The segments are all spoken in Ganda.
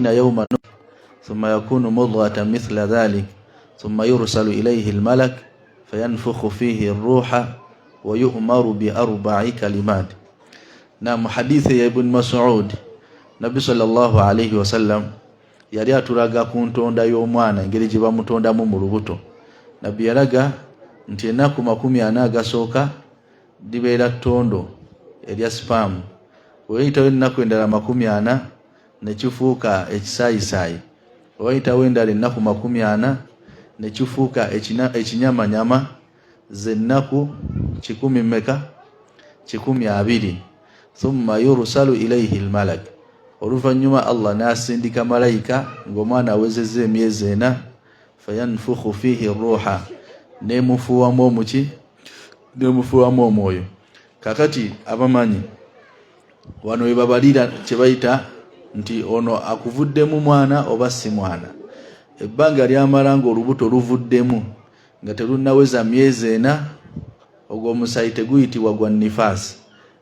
يوما ثم يكون مضغة مثل ذلك ثم يرسل إليه الملك فينفخ فيه الروح ويؤمر بأربع كلمات. نعم حديث ابن مسعود نبي صلى الله عليه وسلم yali atulaga ku ntonda y'omwana engeri gye bamutondamu mu lubuto. Nabbi yalaga nti ennaku 40 agasooka dibeera ttondo erya spam. Weyitawo ennaku endala 40 ne kifuuka ekisaayisaayi. Weyitawo endala ennaku 40 ne kifuuka ekinyamanyama. Zennaku 10 mmeka 20. Thumma yursalu ilayhi almalak. Oluvannyuma Allah n'asindika malayika ng'omwana awezezza emyezi 4 fayanfukhu fihi ruha nemufuwamu omuki nemufuwamu omwoyo. Kakati abamanyi wano webabalira kye bayita nti ono akuvuddemu mwana oba si mwana. Ebbanga lyamala ng'olubuto luvuddemu nga terunnaweza myezi 4 ogw'omusayi teguyitibwa gwa nifaasi.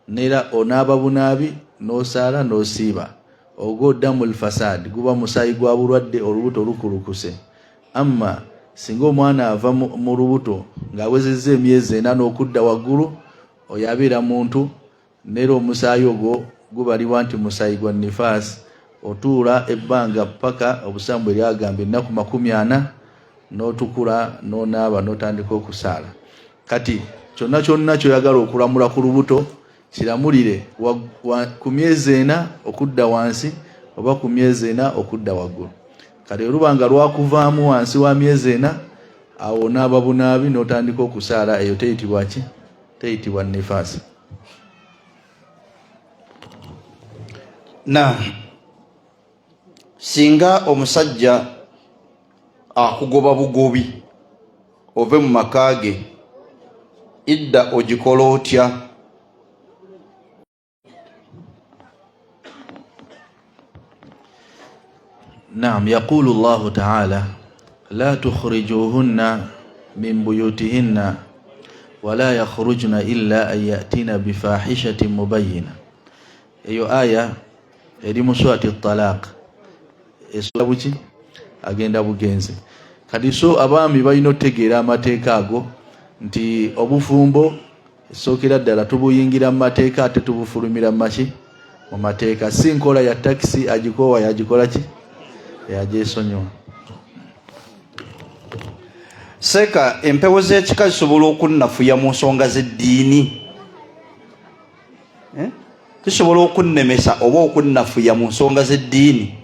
Nera onaaba bunaabi n'osaala n'osiiba ogwo damul fasad guba musayi gwa bulwadde olubuto lukulukuse. Amma singa omwana ava mu lubuto ng'awezezza emyezi 4 n'okudda waggulu oyo abeera muntu nera omusaayi ogwo gubalibwa nti musayi gwa nifaasi. Otuula ebbanga paka obusambu eryagamba ennaku 40 n'otukula n'onaaba n'otandika okusaala. Kati kyonna kyonna kyoyagala okulamula ku lubuto kiramulire ku myezi 4 okudda wansi oba ku myezi 4 okudda waggulu. Kale olubanga lwakuvaamu wansi wa myezi 4 awo naaba bunaabi n'otandika okusaala, eyo teyitibwa ki? Teyitibwa nifaasi. Na singa omusajja akugoba bugobi ove mu makage idda ogikola otya? نعم يقول الله تعالى لا تخرجوهن من بيوتهن ولا يخرجن إلا أن يأتين بفاحشة مبينة. eyo aya eri mu surati at-talaq esura buki agenda bugenze. Kati so abaami balina otegeera amateeka ago nti obufumbo esookera ddala tubuyingira mu mateeka ate tubufulumira maki mu mateeka. Si nkola ya taxi agikoowa yagikola ki? Yagyesonyiwa. Seka empewo z'ekika zisobola okunnafuya mu nsonga z'eddiini. Zisobola okunnemesa oba okunnafuya mu nsonga z'eddiini.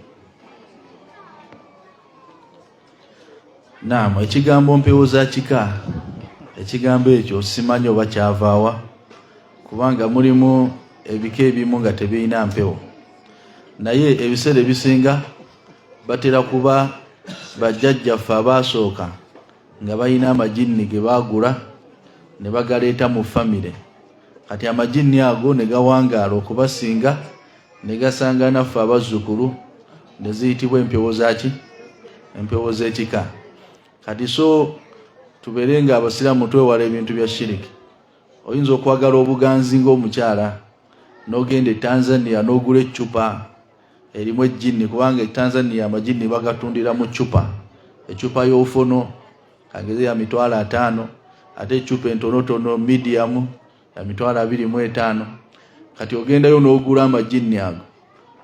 Naam, ekigambo mpewo za kika ekigambo ekyo simanyi oba kyavaawa kubanga mulimu ebika ebimu nga tebirina mpewo. Naye ebiseera ebisinga batera kuba bajjajjaffe abaasooka nga balina amajinni ge baagula ne bagaleeta mu famire. Kati amajinni ago ne gawangaala okubasinga ne gasanga naffe abazzukulu ne ziyitibwa empewo zaki? Empewo z'ekika. Kati so tubeere nga abasiraamu twewala ebintu bya shiriki. Oyinza okwagala obuganzi ng'omukyala n'ogenda e Tanzania n'ogula eccupa erimu ejjinni kubanga Tanzania amajinni bagatundira mu ccupa. Eccupa y'ofuno kageze ya $5 ate eccupa entonotono medium ya $25. Kati ogendayo n'ogula amajinni ago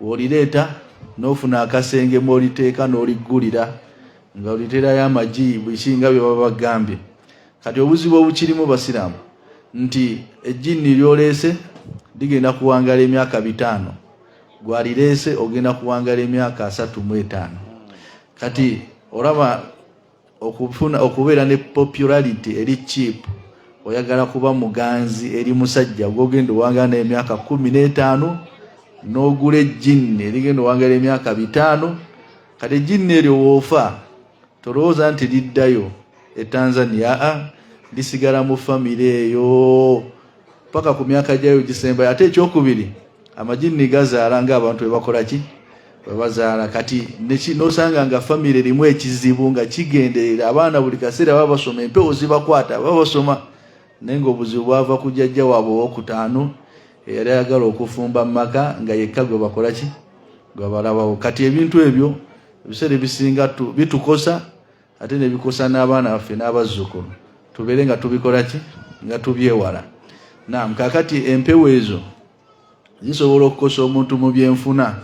w'olireeta n'ofuna akasenge mw'oliteeka n'oliggulira nga oliterayo amagi bwekinga bye baba bagambye. Kati obuzibu obukirimu basiraamu nti ejjinni lyoleese ligenda kuwangala emyaka 5, gwalireese ogenda kuwangala emyaka 35. Kati olaba okubeera ne popularity eri cheap, oyagala kuba muganzi eri musajja gwogenda owangala n'emyaka 15 n'ogula ejjinni erigenda owangala emyaka 5. Kati ejjinni eryo woofa tolowooza nti liddayo e Tanzania, lisigala mu famire eyo paka ku myaka gyayo gisembayo. Ate ekyokubiri amajinni gazaala ng'abantu bwe bakola ki? Bwe bazaala. Kati n'osanga nga famire erimu ekizibu nga kigenderera abaana buli kaseera baba basoma, empewo zibakwata baba basoma, naye ng'obuzibu bwava ku jjajja waabwe ow'okutaano eyali ayagala okufumba mu maka nga yekka gwe bakola ki? gwabalabawo. Kati ebintu ebyo ebiseera bisinga bitukosa ate ne bikosa n'abaana baffe n'abazzukulu. Tubeere nga tubikola ki? Nga tubyewala. Naam, kakati empewo ezo zisobola okukosa omuntu mu byenfuna.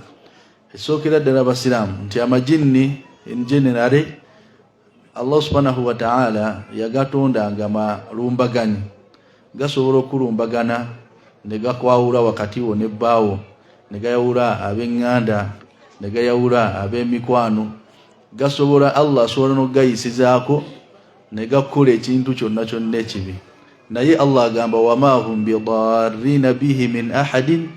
Esookera ddala abasiraamu nti amajinni in general Allah subhanahu wa ta'ala yagatonda nga malumbaganyi. Gasobola okulumbagana ne gakwawula wakati wo ne bbaawo, ne gayawula ab'eŋŋanda, ne gayawula ab'emikwano. Gasobola Allah asobola n'ogayisizaako ne gakola ekintu kyonna kyonna ekibi. Naye Allah agamba wama hum bidarrina bihi min ahadin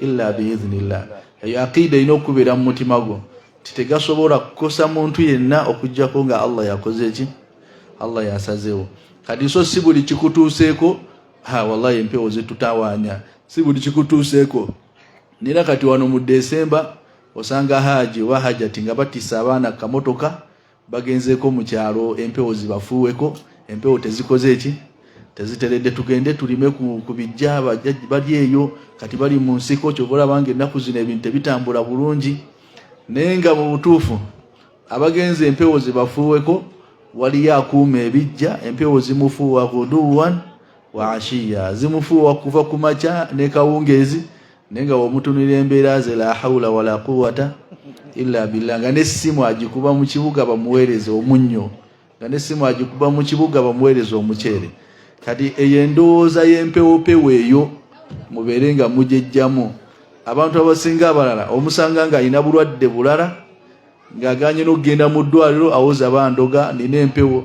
illa biidhnillah. Eyo aqida ina okubeera mu mutima gwo tegasobola kukosa muntu yenna okujjako nga Allah yakoze eki? Allah yasazeewo. Kati so si buli kikutuuseeko wallahi empewo zitutawaanya, si buli kikutuuseeko. Nira kati wano mu Desemba osanga haji wa hajati nga batisa abaana kamotoka bagenzeeko mu kyalo, empewo zibafuuweko. Empewo tezikoze eki? Teziteredde tugende tulime ku bijja bali eyo. Kati bali mu nsiko kyobola bange ennaku zino ebintu tebitambula bulungi. Naye nga mu butuufu abagenze empewo zibafuuweko waliyo akuuma ebijja. Empewo zimufuuwa ghuduwan wa ashiya, zimufuuwa kuva ku makya ne kawungeezi. Naye nga womutunira embeera ze la hawla wala quwwata illa billah. Nga n'essimu agikuba mu kibuga bamuweereza omunnyo, nga n'essimu agikuba mu kibuga bamuweereza omuceere. Kati eyo endowooza y'empewopewo eyo mubeere nga mujejjamu. Abantu abasinga abalala omusanga nga alina bulwadde bulala ng'aganye n'okugenda mu ddwaliro awoza bandoga nina empewo.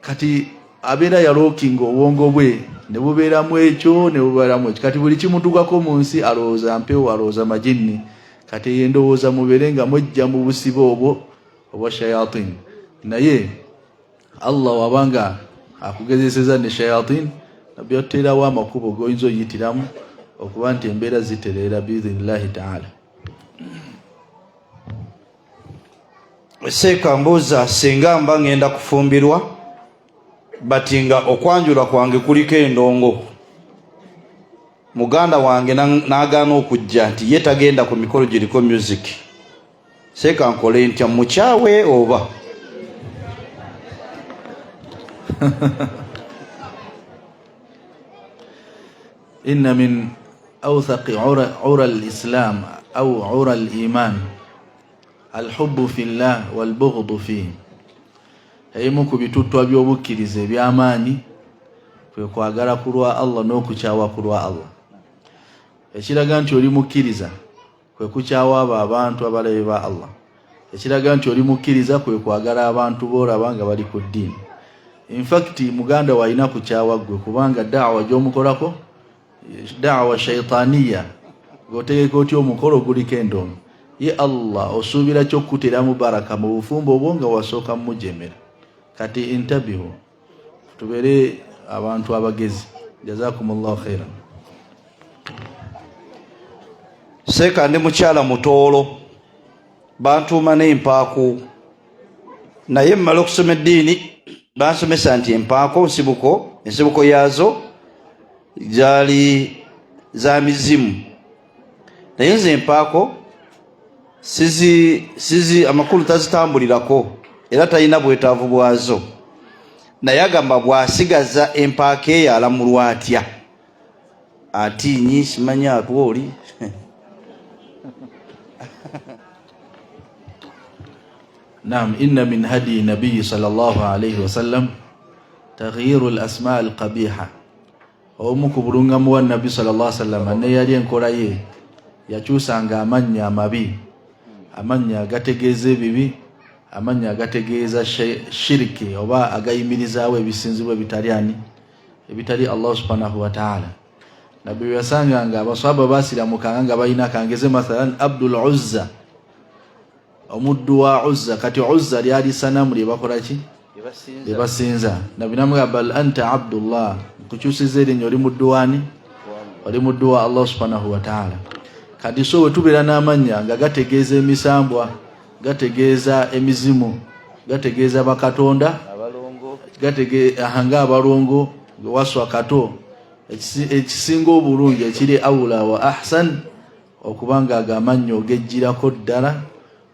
Kati abeera yalookinga obwongo bwe ne bubeeramu ekyo ne bubeeramu ekyo. Kati buli kimutukako mu nsi alowooza mpewo, alowooza majinni. Kati eyo endowooza mubeere nga mujja mu busibe obwo obwa shayatin. Naye Allah wabanga akugezeseza ne shayatin nabyoteerawo amakubo goyinza oyitiramu okuba nti embeera zitereera biidhinillahi ta'ala. Seeka mbuuza singa mba ngenda kufumbirwa bati nga okwanjula kwange kuliko endongo, muganda wange n'agaana okujja nti ye tagenda ku mikolo giriko music, seeka nkole ntya? Mukyawe oba? Inna min awthaqi ura al-islam au ura al-iman al-hubbu fillah wal-bughdu fihi. Ebimu ku bituttwa by'obukkiriza eby'amaanyi kwe kwagala ku lwa Allah n'okukyawa ku lwa Allah. Ekiraga nti oli mukkiriza kwe kukyawa abo abantu abalabe ba Allah. Ekiraga nti oli mukkiriza kwe kwagala abantu boolaba nga bali ku ddiini. In fact muganda walina kukyawa ggwe kubanga da'wa gy'omukolako da'wa shaytaniya, gotegeka otya omukolo guliko endongo. Ye Allah osuubira ky'okkuteramu baraka mu bufumbo obwo nga wasooka mujemera. Kati intabihu, tubeere abantu abagezi. Jazakumullahu khairan. Seeka ndi mukyala mutoolo, bantuuma n'empaaku, naye mmala okusoma eddiini bansomesa nti empaako ensibuko yaazo zaali za mizimu. Naye nze empaako sizi amakulu tazitambulirako era talina bwetaavu bwazo. Naye agamba bw'asigaza empaako eyo alamulwa atya? Atiinyi simanyi atwoli. Naam, inna min hadi nabiyyi sallallahu alayhi wa sallam taghyiru al-asma' al-qabiha. Omu ku bulungamu wa nabbi sallallahu alayhi wa sallam ne yali enkola ye yakyusanga amannya amabi, amannya agategeeza ebibi, amannya agategeeza shiriki oba agayimirizaawo ebisinzibwa ebitali Allah subhanahu wa ta'ala. Nabbi yasanga nga abaswahaba basiramukanga nga balina kangeze mathalan Abdul Uzza, omuddu wa Uzza. Kati Uzza lyali sanamu lye bakola ki? Lye basinza. Nabbi namugamba bal anta Abdullah, nkukyusiza erinnya oli muddu wani? Oli muddu wa Allah subhanahu wa ta'ala. Kati so wetubeera n'amannya nga gategeeza emisambwa, gategeeza emizimu, gategeeza bakatonda, gategeeza abalongo, waswa kato, ekisinga obulungi ekiri awula wa ahsan okubanga agamannyo ogejjirako ddala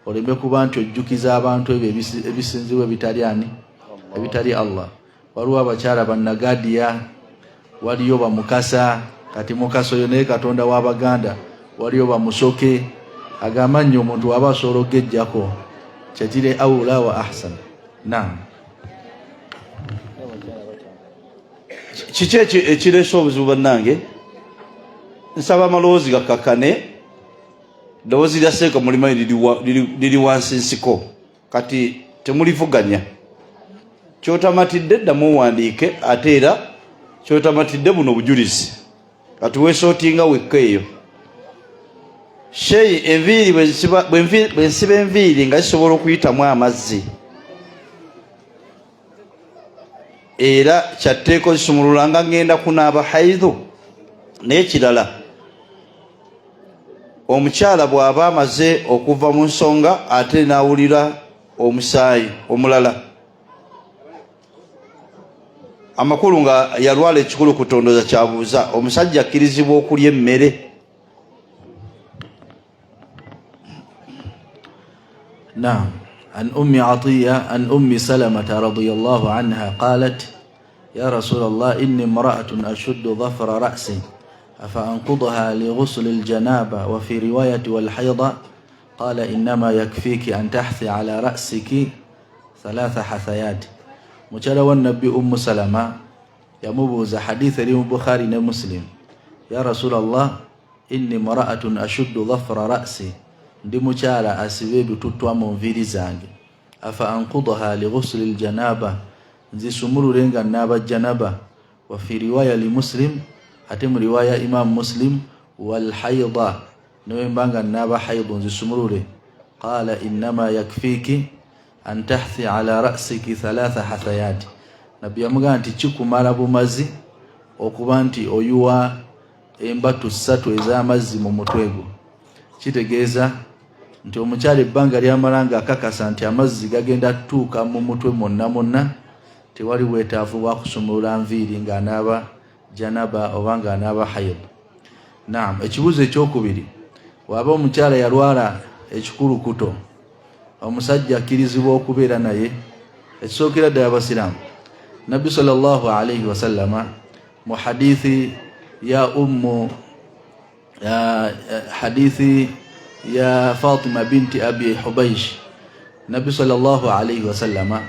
oleme kuba nti ojjukiza abantu ebyo ebisinziwo ebitali Allah. Waliwo abakyala bannagadiya, waliyo bamukasa, kati mukasa oyo naye Katonda w'Abaganda, waliyo bamusoke. Agamannyo omuntu waba asobola okugejjako kyekiri awula wa ahsan. Naam. Kiki ekireese obuzibu bannange? Nsaba amalowoozi gakkakane. Ddoboozi lya Seeka mulimanyi liri wansi nsiko, kati temulivuganya. Kyotamatidde ddamu owandiike, ate era kyotamatidde buno obujulizi, kati weesootinga wekka eyo. Sheyi enviiri bwe nsiba enviiri nga zisobola okuyitamu amazzi, era kyatteeko zisumulula nga ngenda kunaaba haidhu. Naye kirala, omukyala bw'aba amaze okuva mu nsonga ate n'awulira omusaayi omulala, amakulu nga yalwala ekikulu kutondoza kyabuuza, omusajja akkirizibwa okulya emmere. نعم. عن أم عطية عن أم سلمة رضي الله عنها قالت: يا رسول الله إني امرأة أشد ظفر رأسي أفأنقضها لغسل الجنابة وفي رواية والحيضة؟ قال: إنما يكفيك أن تحثي على رأسك 3 حثيات. مجرى والنبي أم سلمة يمبوز حديث البخاري ومسلم: يا رسول الله إني امرأة أشد ظفر رأسي، ndi mukyala asibe ebituttwa mu nviiri zange. Afa anqudaha li ghusli aljanaba, nzisumulule nga naaba janaba. Wa fi riwaya li Muslim, ate mu riwaya Imam Muslim, wal haida, nwembanga naaba haidu nzisumulule. Qala: innama yakfiki an tahthi ala ra'siki 3 hathayat. Nabbi yamugamba nti kikumala bumazi okuba nti oyuwa embatu 3 ez'amazzi mu mutwe gwo. Kitegeeza nti omukyala ebbanga lyamala nga akakasa nti amazzi gagenda tuuka mu mutwe mwonna, tewali bwetaavu bwa kusumulula nviiri ng'anaaba janaba oba ng'anaaba haid. Naam. Ekibuuzo ekyokubiri, waba omukyala yalwala ekikulukuto, omusajja akkirizibwa okubeera naye? Ekisookera ddala abasiraamu, Nabbi sallallahu alayhi wasallama mu hadithi ya hadithi ya Fatima binti Abi Hubaysh, Nabbi sallallahu alayhi wasallama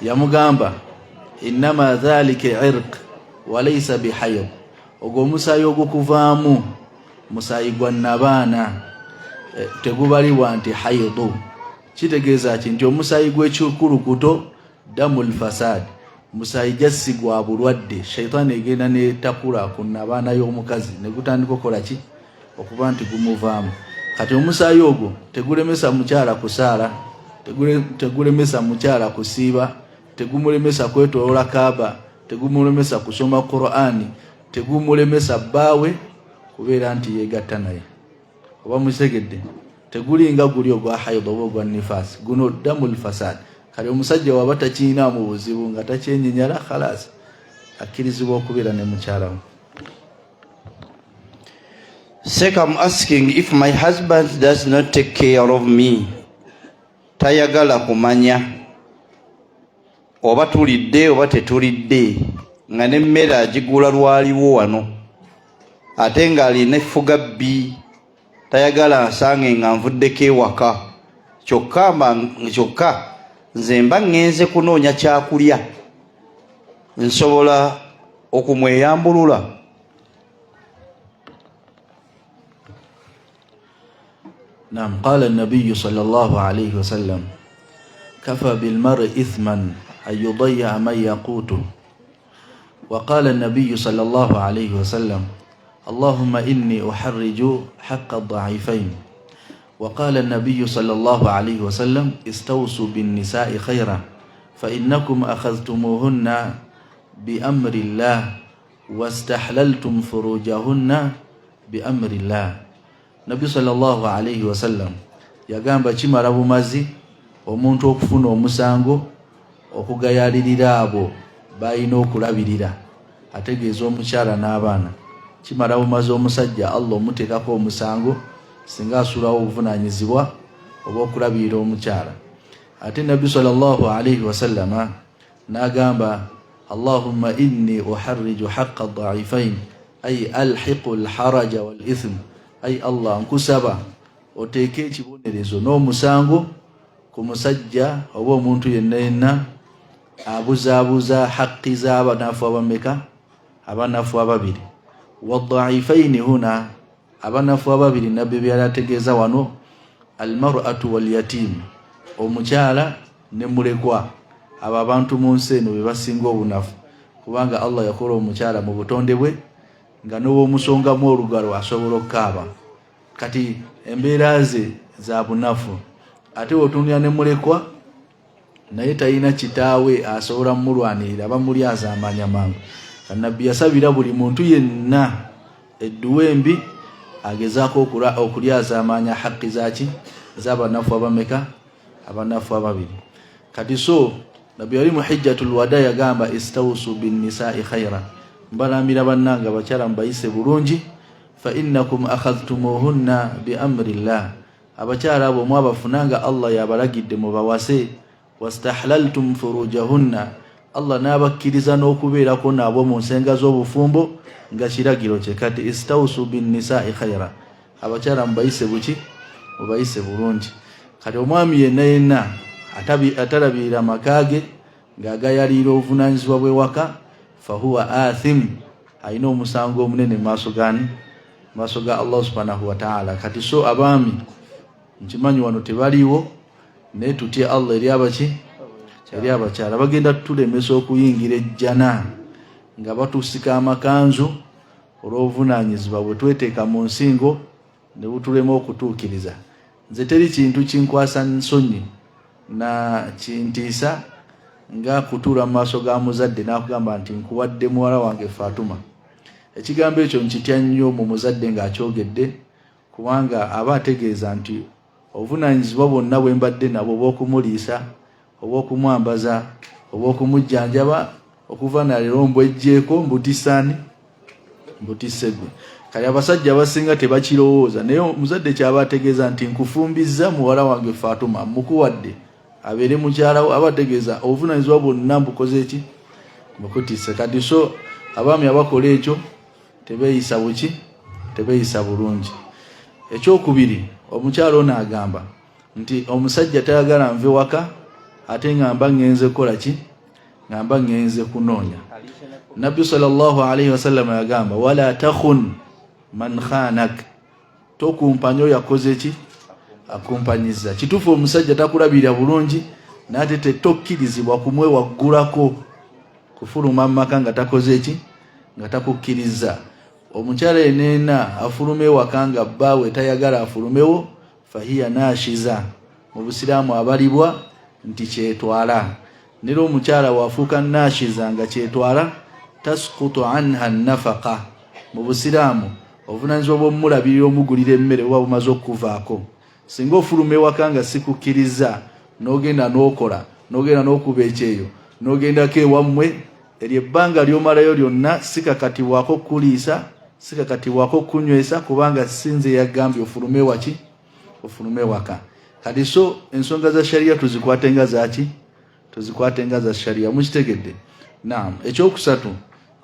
yamugamba: innama dhalika irq wa laysa bihayd. Ogwo omusaayi ogukuvaamu musaayi gwa nabaana, tegubalibwa nti haydu. Kitegeeza ki nti omusaayi gw'ekikulukuto damul fasad, musaayi jassi gwa bulwadde. Shaitaani egenda netakula ku nabaana y'omukazi negutandika okukola ki? Okuba nti gumuvaamu. Kati omusaayi ogwo tegulemesa mukyala kusaala, tegulemesa mukyala kusiiba, tegumulemesa kwetoloola Kaaba, tegumulemesa kusoma Qur'ani, tegumulemesa bbaawe kubeera nti yeegatta naye. Oba musegedde? Tegulinga guli ogwa hayd oba ogwa nifaasi, guno damul fasad. Kale omusajja waba takiinaamu buzibu nga takyenyinyala, khalaas akkirizibwa okubeera ne mukyala we. Seka, I'm asking, if my husband does not take care of me, tayagala kumanya oba tulidde oba tetulidde, nga n'emmere agigula lwaliwo wano, ate ng'alina effuga bbi, tayagala nsange nga nvuddeko ewaka, kyokka nze mba ngenze kunoonya kyakulya, nsobola okumweyambulula? نعم. قال النبي صلى الله عليه وسلم: كفى بالمرء إثما أن يضيع من يقوته. وقال النبي صلى الله عليه وسلم: اللهم إني أحرج حق الضعيفين. وقال النبي صلى الله عليه وسلم: استوصوا بالنساء خيرا فإنكم أخذتموهن بأمر الله واستحللتم فروجهن بأمر الله. Nabbi sallallahu alayhi wasallam yagamba kimala bumazi omuntu okufuna omusango okugayalirira abo balina okulabirira, ategeeza omukyala n'abaana. Kimala bumazi omusajja Allah omuteekako omusango singa asulawo obuvunanyizibwa obw'okulabirira omukyala. Ate Nabbi sallallahu alayhi wa sallama n'agamba Allahumma inni uharriju haqqa ad-da'ifayn ay alhiqu al-haraja wal-ithm, ay Allah nkusaba oteeke ekibonerezo n'omusango ku musajja oba omuntu yenna abuzaabuza haqqi z'abanafu abameka, abanafu ababiri. Wad-da'ifayn huna, abanafu ababiri Nabbi byalategeeza wano al-mar'atu wal-yatim, omukyala ne mulekwa. Abo abantu mu nsi eno be basinga obunafu, kubanga Allah yakola omukyala mu butonde bwe nga n'owomusongamu olugalo asobola okukaaba. Kati embeera ze za bunafu. Ate otunulira ne mulekwa naye talina kitaawe asobola mulwanirira, bamulyaza amaanya mangu. Nabbi yasabira buli muntu yenna edduwa embi agezaako okulyaza amaanya haqqi zaki z'abanafu abameka, abanafu ababiri. Kati so Nabbi yali mu hijjatul wada yagamba istawsu bin nisa'i khayran, mbalamira bannanga bakyala mbayise bulungi, fa innakum akhadhtumuhunna bi amrillah, abakyala abo mwabafunanga Allah yabalagidde mubawase, wastahlaltum furujahunna, Allah n'abakkiriza n'okubeerako nabo mu nsenga z'obufumbo nga kiragiro kye. Kati istawsu bin nisa'i khayran, abakyala mbayise buki, mubayise bulungi. Kati omwami yenna atalabirira makage ng'agayalira obuvunanyizibwa bw'ewaka, fahuwa athim, alina omusango omunene maaso gani, maaso ga Allah subhanahu wa ta'ala. Kati so abaami nkimanyi wano tebaliwo, naye tutye Allah eri abaki, eri abakyala bagenda tulemesa okuyingira ejjana nga batusika amakanzu olw'obuvunanyizibwa bwe tweteeka mu nsingo ne butulema okutuukiriza. Nze teri kintu kinkwasa nsonyi na kintiisa nga kutuula mu maaso ga muzadde n'akugamba nti nkuwadde muwala wange Fatuma. Ekigambo ekyo nkitya nnyo mu muzadde ng'akyogedde, kubanga aba ategeeza nti obuvunanyizibwa bwonna bwe mbadde nabwo obw'okumuliisa, obw'okumwambaza, obw'okumujjanjaba okuva na leero mbwejjeeko mbutisaani, mbutisegwe. Kali abasajja abasinga tebakirowooza, naye omuzadde kyaba ategeeza nti nkufumbizza muwala wange Fatuma, mukuwadde abeere mukyalawo, aba ategeeza obuvunanyizibwa bwonna mbukoze ki, mbukutise. Kati so abaami abakola ekyo tebeeyisa buki, tebeeyisa bulungi. Ekyokubiri, omukyala ono agamba nti omusajja tayagala nve waka ate ngamba ngenze kola ki, ngamba ngenze kunoonya. Nabbi sallallahu alayhi wasallam yagamba wala takhun man khanak, tokumpanya oyo akoze ki, akumpanyiza. Kituufu omusajja takulabirira bulungi nate tetokkirizibwa kumwewaggulako kufuluma maka nga takoze ki, nga takukkiriza. Omukyala yenna afulume waka nga bbaawe tayagala afulumewo, fahiya nashiza, mu Busiraamu abalibwa nti kyetwala. Nero omukyala wafuuka nashiza nga kyetwala, tasqutu anha nafaqa, mu Busiraamu obuvunanyizibwa bw'omulabirira omugulira emmere buba bumaze okuvaako. Singa ofulume waka nga sikukkiriza n'ogenda n'okola, n'ogenda n'okuba ekyeyo, n'ogendako ewammwe, eryo ebbanga ly'omalayo lyonna sikakatibwako kuliisa, sikakatibwako kunywesa, kubanga sinze yagambye ofulume waki, ofulume waka. Kati so ensonga za sharia tuzikwatenga zaki, tuzikwatenga za sharia, mukitegedde. Naam. Ekyokusatu,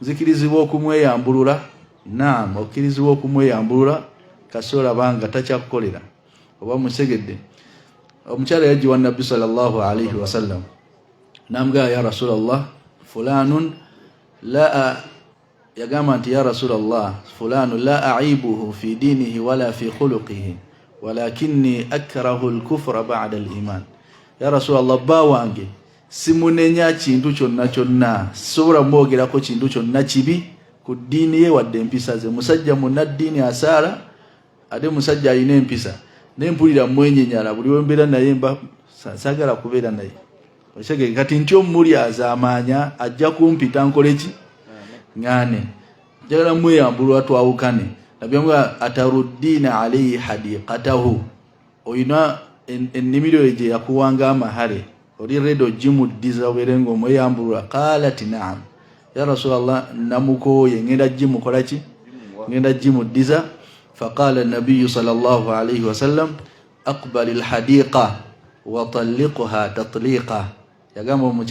nzikirizibwa okumweyambulula. Naam, okkirizibwa okumweyambulula kasola banga takyakukolera oba musegedde. Omukyala yajiwa Nabbi sallallahu alayhi wasallam namugamba ya Rasulallah fulanun la, yagamba nti ya Rasulallah fulanun la aibuhu fi dinihi wala fi khuluqihi walakinni akrahu al-kufra ba'da al-iman. Ya Rasulallah, bba wange simunenya kintu kyonna kyonna, sobola mwogerako kintu kyonna kibi ku ddiini ye wadde empisa ze. Musajja munnaddiini asaala ate musajja alina empisa, nempulira mwenyenyala buli wembeera naye mba sagala kubeera naye. Okyege kati ntyo mulyaza amaanya ajja kumpita nkoleki ngane, njagala mweyambulwa twawukane. Nabiyamga ataruddina alayhi hadiqatahu, oyina ennimiro gye yakuwanga amahale oli redo jimuddiza obeerenga omweyambulwa. Qalat na'am ya Rasulallah, namukoye ngenda jimukola ki, ngenda jimuddiza. فقال النبي صلى الله عليه وسلم أقبل الحديقة وطلقها تطليقا يقام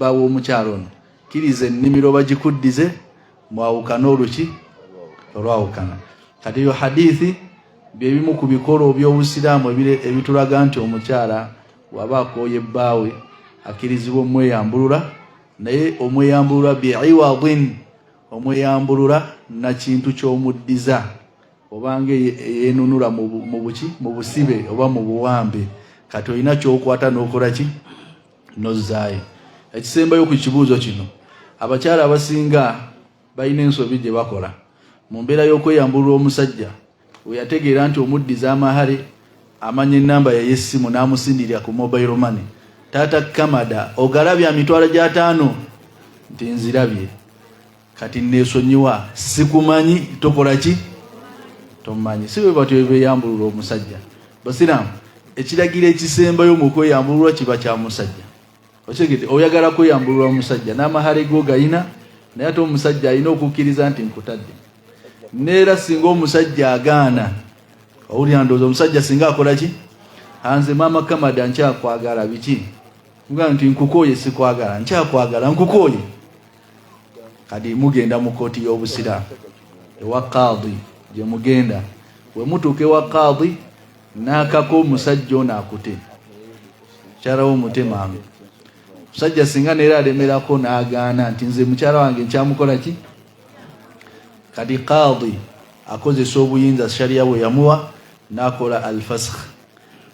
باو مچارون kirize nnimiro bagikuddize mwawukana oluki olwawukana. Kati yo hadithi byebimu ku bikolo by'obusiraamu ebitulaga nti omukyala waba akooye bbaawe akirizibwa omweyambulula, naye omweyambulula bi'iwadin, omweyambulula na kintu ky'omuddiza obanga yenunula mu busibe oba mu buwambe. Kati olina ky'okwata n'okola ki nozzaayo. Ekisembayo ku kibuuzo kino, abakyala abasinga balina ensobi gye bakola mu mbeera y'okweyambulula omusajja we yategeera nti omuddiza amahale amanya ennamba y'essimu n'amusindirira ku mobile money. Taata Kamada ogalabya mitwalo gya 5 nti nzirabye, kati neesonyiwa, sikumanyi, tokola ki tomanyi. Si bwe batyo beeyambulula omusajja. Basiraamu, ekiragiro ekisembayo mu kweyambulula kiba kya musajja. Okigete oyagala kweyambulula omusajja n'amahale go gayina, naye ate omusajja alina okukkiriza nti nkutadde. Neera singa omusajja agaana, owulira ndowooza omusajja singa akola ki, anze maama Kamada nkyakwagala biki, nga nti nkukooye sikwagala, nkyakwagala nkukooye. Kati mugenda mu kooti y'obusiraamu ewa qaadi gye mugenda, we mutuuka ewa qaadi n'akako omusajja ono akute mukyala w'omutemange. Musajja singa neera alemerako n'agaana nti nze mukyala wange nkyamukola ki, kati qaadi akozesa obuyinza sharia bwe yamuwa n'akola al-fasakh,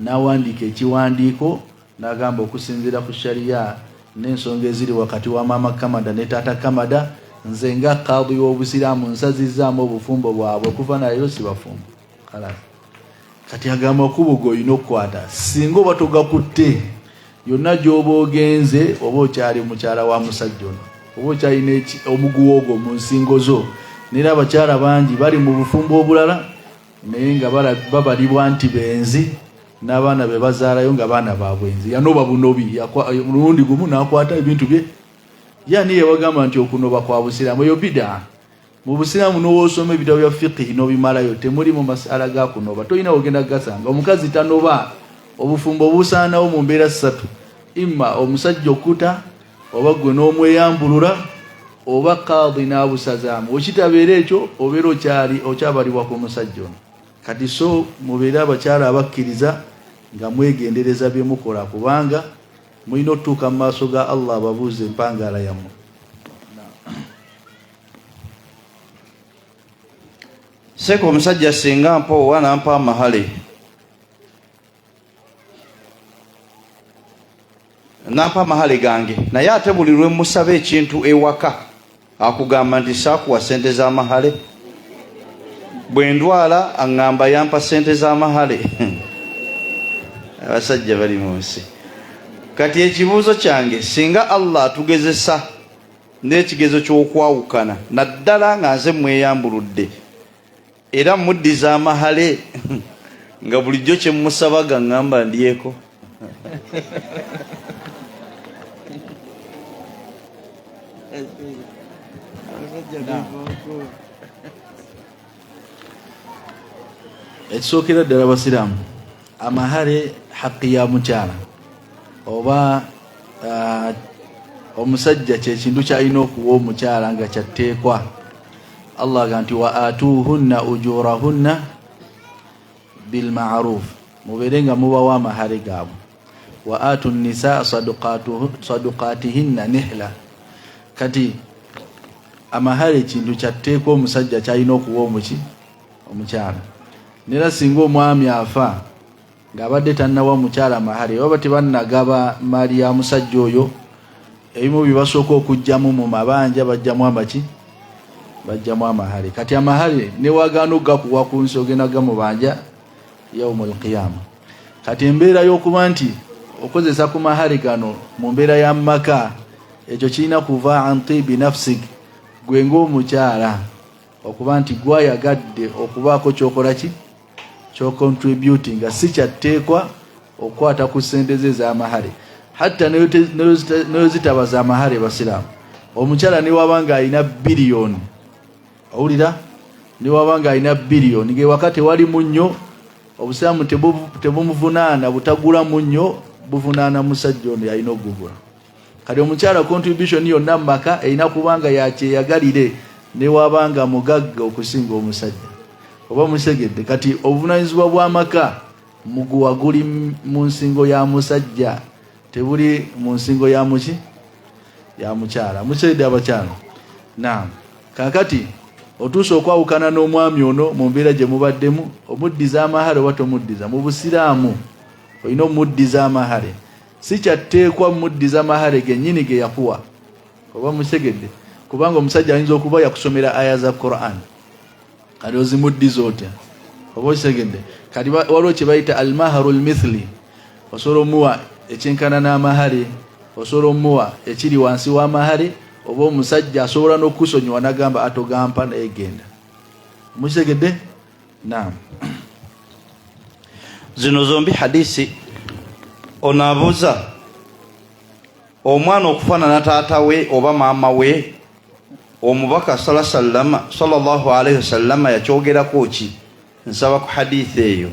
n'awandiika ekiwandiiko n'agamba okusinziira ku sharia n'ensonga eziri wakati wa maama Kamada ne taata Kamada, nze nga qaadi w'obusiraamu nsazizzaamu obufumbo bwabwe okuva naleero si bafumbo. Kati agamba okubugo olina okukwata, singa oba togakutte yonna gy'oba ogenze, oba okyali mukyala wa musajja ono, oba okyalina omuguwa ogwo mu nsingo zo. Neera abakyala bangi bali mu bufumbo obulala naye nga babalibwa nti benzi, n'abaana be bazaalayo nga baana ba bwenzi. Yanoba bunobi, mulundi gumu n'akwata ebintu bye. Yani yewagamba nti okunoba kwa busiraamu eyo bida. Mu busiraamu n'owoosoma ebitabo bya fiqh n'obimalayo temuli mu masala ga kunoba, tolina ogenda gasanga. Omukazi tanoba, obufumbo busaanawo mu mbeera 3: imma omusajja okuta, oba gwe n'omweyambulula, oba qaadi n'abusazaamu. Okitabeera ekyo obeera okyabalibwa ku musajja ono. Kati so mubeere abakyala abakkiriza nga mwegendereza bye mukola, kubanga mulina otutuuka mu maaso ga Allah ababuuze empangaala yammwe. Seko omusajja singa mpoowa nampa amahale, nampa amahale gange, naye ate buli lwe musaba ekintu ewaka akugamba nti saakuwa sente z'amahale, bwe ndwala aŋŋamba yampa sente z'amahale. Abasajja bali mu nsi. Kati ekibuuzo kyange, singa Allah atugezesa n'ekigezo ky'okwawukana naddala nga nze mweyambuludde era muddiza amahale nga bulijjo kye musaba gaŋŋamba ndyeko, ekisookera ddala basiraamu, amahale haqqi ya mukyala oba omusajja kyekintu kyalina okuwa omukyala nga kyatteekwa. Allah aga nti wa atuuhunna ujurahunna bilma'ruf, mubeere nga mubawa amahale gaabwe. Wa atu nisaa sadukatihinna nihla. Kati amahale kintu kyatteekwa omusajja kyalina okuwa omukyala. Neera singa omwami afa ng'abadde tannawa mukyala amahale, oba tebannagaba maali ya musajja oyo, ebimu bibasooka okujjamu mu mabanja bajjamu amaki, bajjamu amahale. Kati amahale newagaana okugakuwa ku nsi ogenda gamubanja yaumul qiyama. Kati embeera y'okuba nti okozesa ku mahale gano mu mbeera ya maka, ekyo kirina kuva an tibi nafsik, gwe ng'omukyala okuba nti gwayagadde okubaako kyokola ki, kyocontribute nga si kyatteekwa okwata ku ssente ze z'amahale. Hatta neyozitaba z'amahale basiraamu, omukyala ne waba nga alina biliyoni, owulira ni wabanga ina billion nge wakati wali munyo obusiramu tebumuvunaana butagula munyo buvunaana musajja ono yalina okugugula. Kati omukyala contribution yonna maka erina kubanga yakyeyagalire ne wabanga mugagga okusinga omusajja. Oba musegedde kati obuvunanyizibwa bw'amaka muguwa guli mu nsingo ya musajja tebuli mu nsingo ya muki ya mukyala. Mukyede abakyala naam. Kakati otuusa okwawukana n'omwami ono mu mbeera gye mubaddemu omuddiza amahale oba tomuddiza. Mu busiraamu olina omuddiza amahale, si kyatteekwa muddiza amahale gennyini ge yakuwa. Oba musegedde kubanga omusajja ayinza okuba yakusomera aya za Qur'an kati ozimuddiza otya. Oba osegedde kati waliwo kye bayita almaharu lmithli, osobola omuwa ekyenkana n'amahale, osobola omuwa ekiri wansi w'amahale, oba omusajja asobola n'okusonyiwa n'agamba atogampa naye genda. Musegedde naam. Zino zombi hadisi onabuza omwana okufaanana taata we oba maama we. Omubaka sallallahu alaihi wasallam yakyogerako ki? Nsaba ku hadithi eyo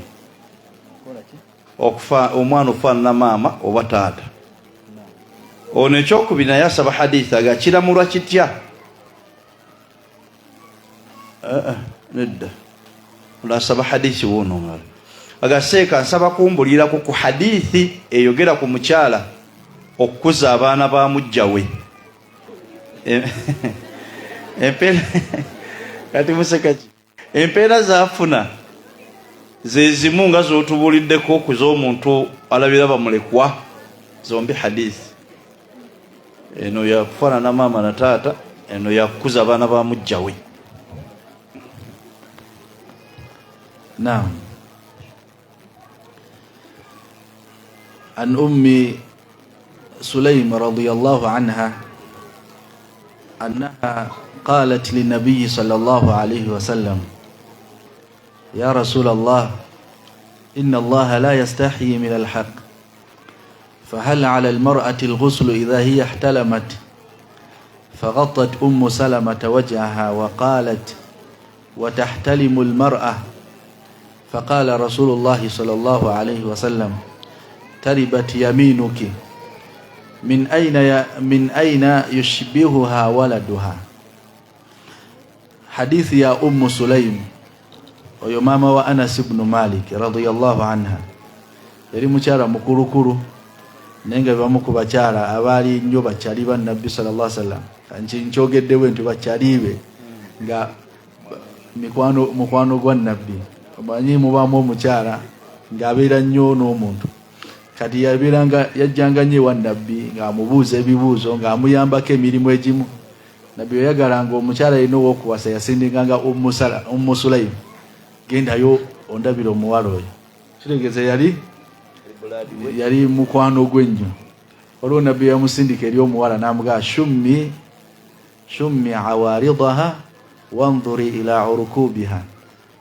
omwana okufaanana maama oba taata. Ono ekyokubiri naye asaba hadithi aga kiramulwa kitya? Nedda olasaba hadithi wono ngala agaseeka nsaba kumbulirako ku hadithi eyogera ku mukyala okukuza abaana ba mujja we. Kati musekaki empeera zaafuna ze zimu nga z'otubuliddeko okuza omuntu alabira bamulekwa. Zombi hadithi, eno yakufaanana maama na taata, eno yakukuza abaana ba mujja we. Naam. An ummi Sulaym radiyallahu anha أنها قالت للنبي صلى الله عليه وسلم يا رسول الله إن الله لا يستحيي من الحق فهل على المرأة الغسل إذا هي احتلمت؟ فغطت أم سلمة وجهها وقالت وتحتلم المرأة؟ فقال رسول الله صلى الله عليه وسلم تربت يمينك من أين يشبهها ولدها. حديث يا أم سليم oyo mama wa Anas ibn Malik radiyallahu anha yali mukyala mukulukulu nenga bamu ku bakyala abaali nnyo bakyali ba Nabbi sallallahu alaihi wasallam. Kanchi nkyogeddewe nti bakyalibe nga mukwano gwa Nabbi. Omanyi mubamu omukyala ng'abeera nnyo n'omuntu kati yabiranga yajjanga nnyo wa Nabbi ng'amubuuza ebibuuzo ng'amuyambako emirimu egimu. Nabbi yayagalanga omukyala yino w'okuwasa yasindikanga Ummu Sulaym, gendayo ondabira omuwala oyo. Kitegeeza yali mukwano gwe nnyo. Olwo Nabbi yamusindika eri omuwala n'amugamba shummi awaridaha wanzuri ila urukubiha.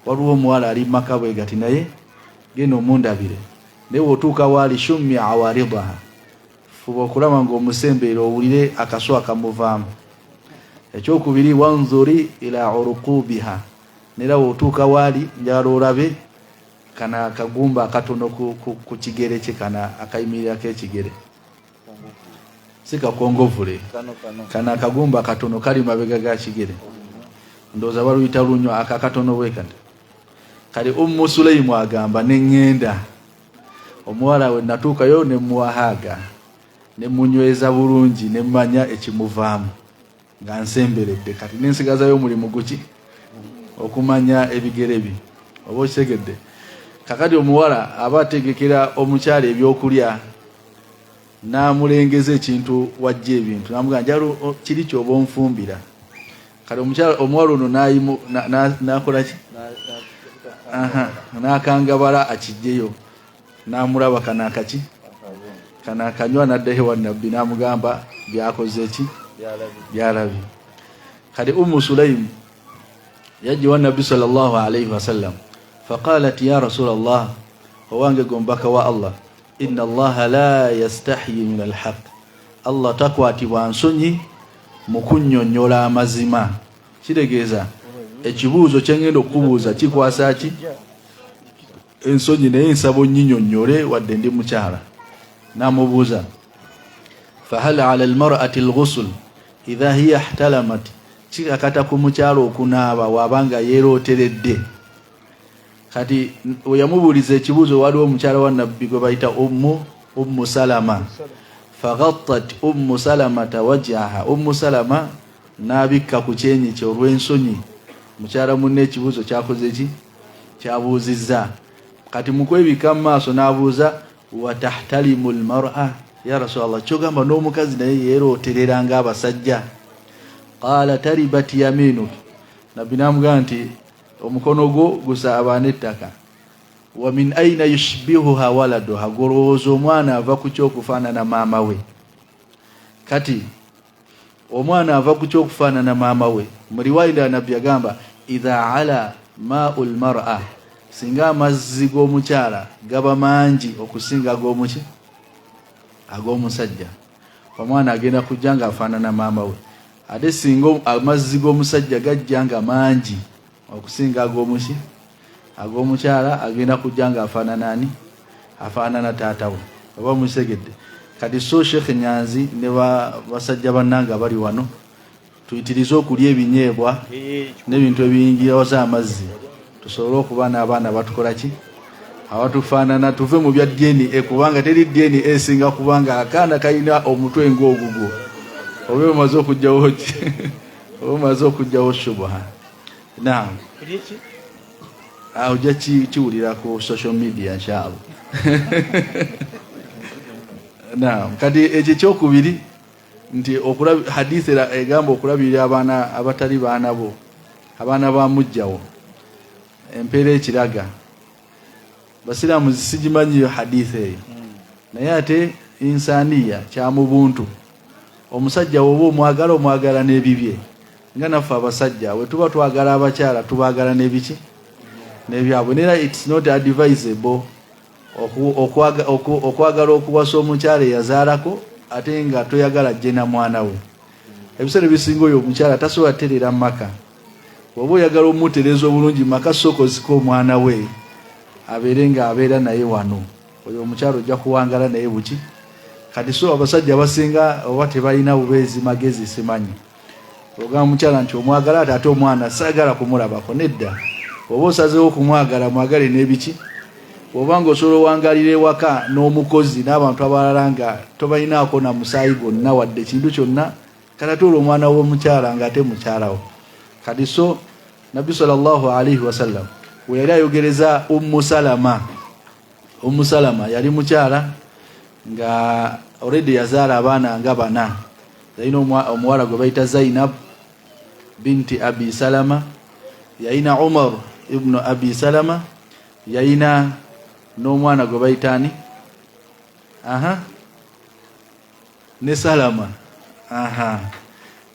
Waliwo omuwala ali maka bwe gati naye genda omundabire. Naye otuuka waali shummi awaridaha, fuba okulaba ng'omusembeera owulire akaswa kamuvaamu. Ekyokubiri wanzuri ila urukubiha, nera otuuka waali njala olabe kana akagumba akatono ku kigere kye kana akayimirirako ekigere. Si kakongovule, kana akagumba akatono kali mabega ga kigere. Ndowooza baluyita lunnyo akakatono bwe kati. Kale Ummu Sulaym agamba neŋŋenda. Omuwala we natuukayo ne muwahaaga ne munyweza bulungi ne mmanya ekimuvaamu nga nsemberedde. Kati nensigazayo omulimu guki okumanya ebigere bye. Oba okitegedde. Kakati omuwala aba ategekera omukyala ebyokulya n'amulengeza ekintu wajja ebintu n'amugamba njalo kiri ky'oba onfumbira. Kale omuwala ono n'akola ki? N'akangabala akijjeyo n'amulaba kana akaki kana akanywa n'addayo wa Nabbi n'amugamba byakoze eki byalabye. Kale Ummu Sulaym yajja wa Nabbi sallallahu alayhi wasallam faqalat ya Rasul Allah, owange gombaka wa Allah, inna Allah la yastahyi min alhaq, Allah takwatibwa nsonyi mu kunnyonnyola amazima. Kitegeeza ekibuuzo kyengenda okubuuza kikwasa ki ensonyi naye nsabo nnyinnyonnyole wadde ndi mukyala. Namubuuza fahal ala almar'ati alghusl idha hiya ihtalamat, kikakata ku mukyala okunaaba wabanga yeeroteredde. Kati oyamubuuliza ekibuuzo waliwo omukyala wa nabbi gwe bayita ummu salama, faghattat ummu salamata wajhaha, ummu salama n'abikka ku kyenyi kye olw'ensonyi. Mukyala munne ekibuuzo kyakoze ki? Kyabuuzizza. Kati mukwebika mu maaso n'abuuza wa tahtalimu almar'a, ya Rasulallah, kyogamba n'omukazi naye yeeroterera ng'abasajja? Qala taribat yaminuk, nabbi n'amugamba nti omukono gwo gusaabana ettaka. Wa min aina yushbihuha waladuha, golowooza omwana ava ku kyokufaanana maama we. Kati omwana ava ku kyokufaanana maama we. Mu riwaaya nabbi agamba idha ala ma'ul mar'a, singa amazzi g'omukyala gaba mangi okusinga ag'omusajja, omwana agenda kujja nga afaanana maama we. Ate singa amazzi g'omusajja gajja nga mangi okusinga ag'omukyala, agenda kujja nga afaanana taata we. Oba musegedde? Kati so Sheikh Nyanzi ne basajja bannanga bali wano, tuyitirize okulya ebinyeebwa n'ebintu ebiyingirawo z'amazzi, tusobole okuba n'abaana batukola ki? Abatufaanana, tuve mu bya DNA, kubanga teri DNA esinga kubanga akaana kalina omutwe ng'ogugwo. Oba omaze okujjawo ki? Oba omaze okujjawo shubha. Naam. Ojja kiwulira ku social media inshallah. Naam. Kati ekyo kyokubiri nti hadithi egamba okulabirira abaana abatali baana bo, abaana ba mujjawo, empeera ekiraga. Basiraamu sigimanyi yo hadithi eyo, naye ate insaniya kya mu buntu. Omusajja woba omwagala n'ebibye, nga naffe abasajja we tuba twagala abakyala tubaagala n'ebiki n'ebyabwe. Nera it's not advisable okwagala okuwasa omukyala eyazaalako ate nga toyagala jje na mwana we. Ebiseera ebisinga oyo omukyala tasobola terera mu maka. Oba oyagala omutereeza obulungi mu maka, sooka ozika omwana we abeere nga abeera naye wano, oyo omukyala ojja kuwangala naye buki. Kati so abasajja abasinga oba tebalina bubeezi magezi simanyi, ogamba mukyala nti omwagala ate omwana saagala kumulabako. Nedda, oba osazeewo okumwagala, mwagale n'ebiki. Obanga osobola owangalira ewaka n'omukozi n'abantu abalala nga tobalinaako na musaayi gwonna wadde ekintu kyonna, katatuula omwana w'omukyala nga ate mukyalawo. Kati so Nabbi sallallahu alaihi wasallam we yali ayogereza Ummu Salama yali mukyala nga already yazaala abaana nga 4. Yalina omuwala gwe bayita Zainab binti Abi Salama, yalina Umar ibn Abi Salama, yalina n'omwana gwe bayitani ne Salama.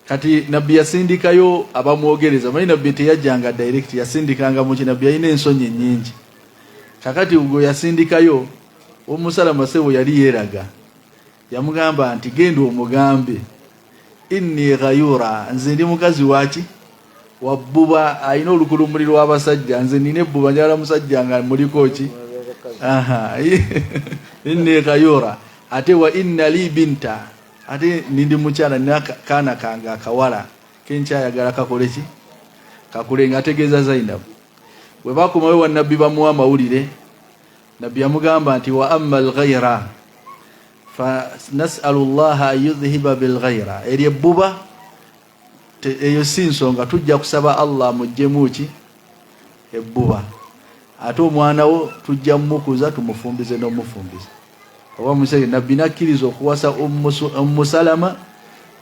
Kati nabbi yasindikayo abamwogereza. Manyi nabbi teyajjanga direct, yasindikanga mu kinabbi, yalina ensonyi nnyingi. Kakati ubwo yasindikayo Omusalama sebo yali yeeraga, yamugamba nti genda omugambe inni ghayura, nze ndi mukazi waki wabbuba, ayina olukulumuli lw'abasajja, nze nina ebbuba njala musajja nga muliko ki. Inni ghayura, ate wa inna li binta, ate nindi mukyala nina kaana kange akawala kenkyayagala kakole ki, kakule. Nga ategeeza Zainab. Bwe bakomayo wa nabbi bamuwa amawulire, nabbi yamugamba nti wa amma al-ghayra fa nas'alu Allah an yudhhiba bil ghayra, eri ebbuba eyo si nsonga, tujja kusaba Allah mujjemu ki ebbuba, ate omwana wo tujja mmukuza tumufumbize n'omufumbiza. Oba musege nabbi nakkiriza okuwasa Ummu Salama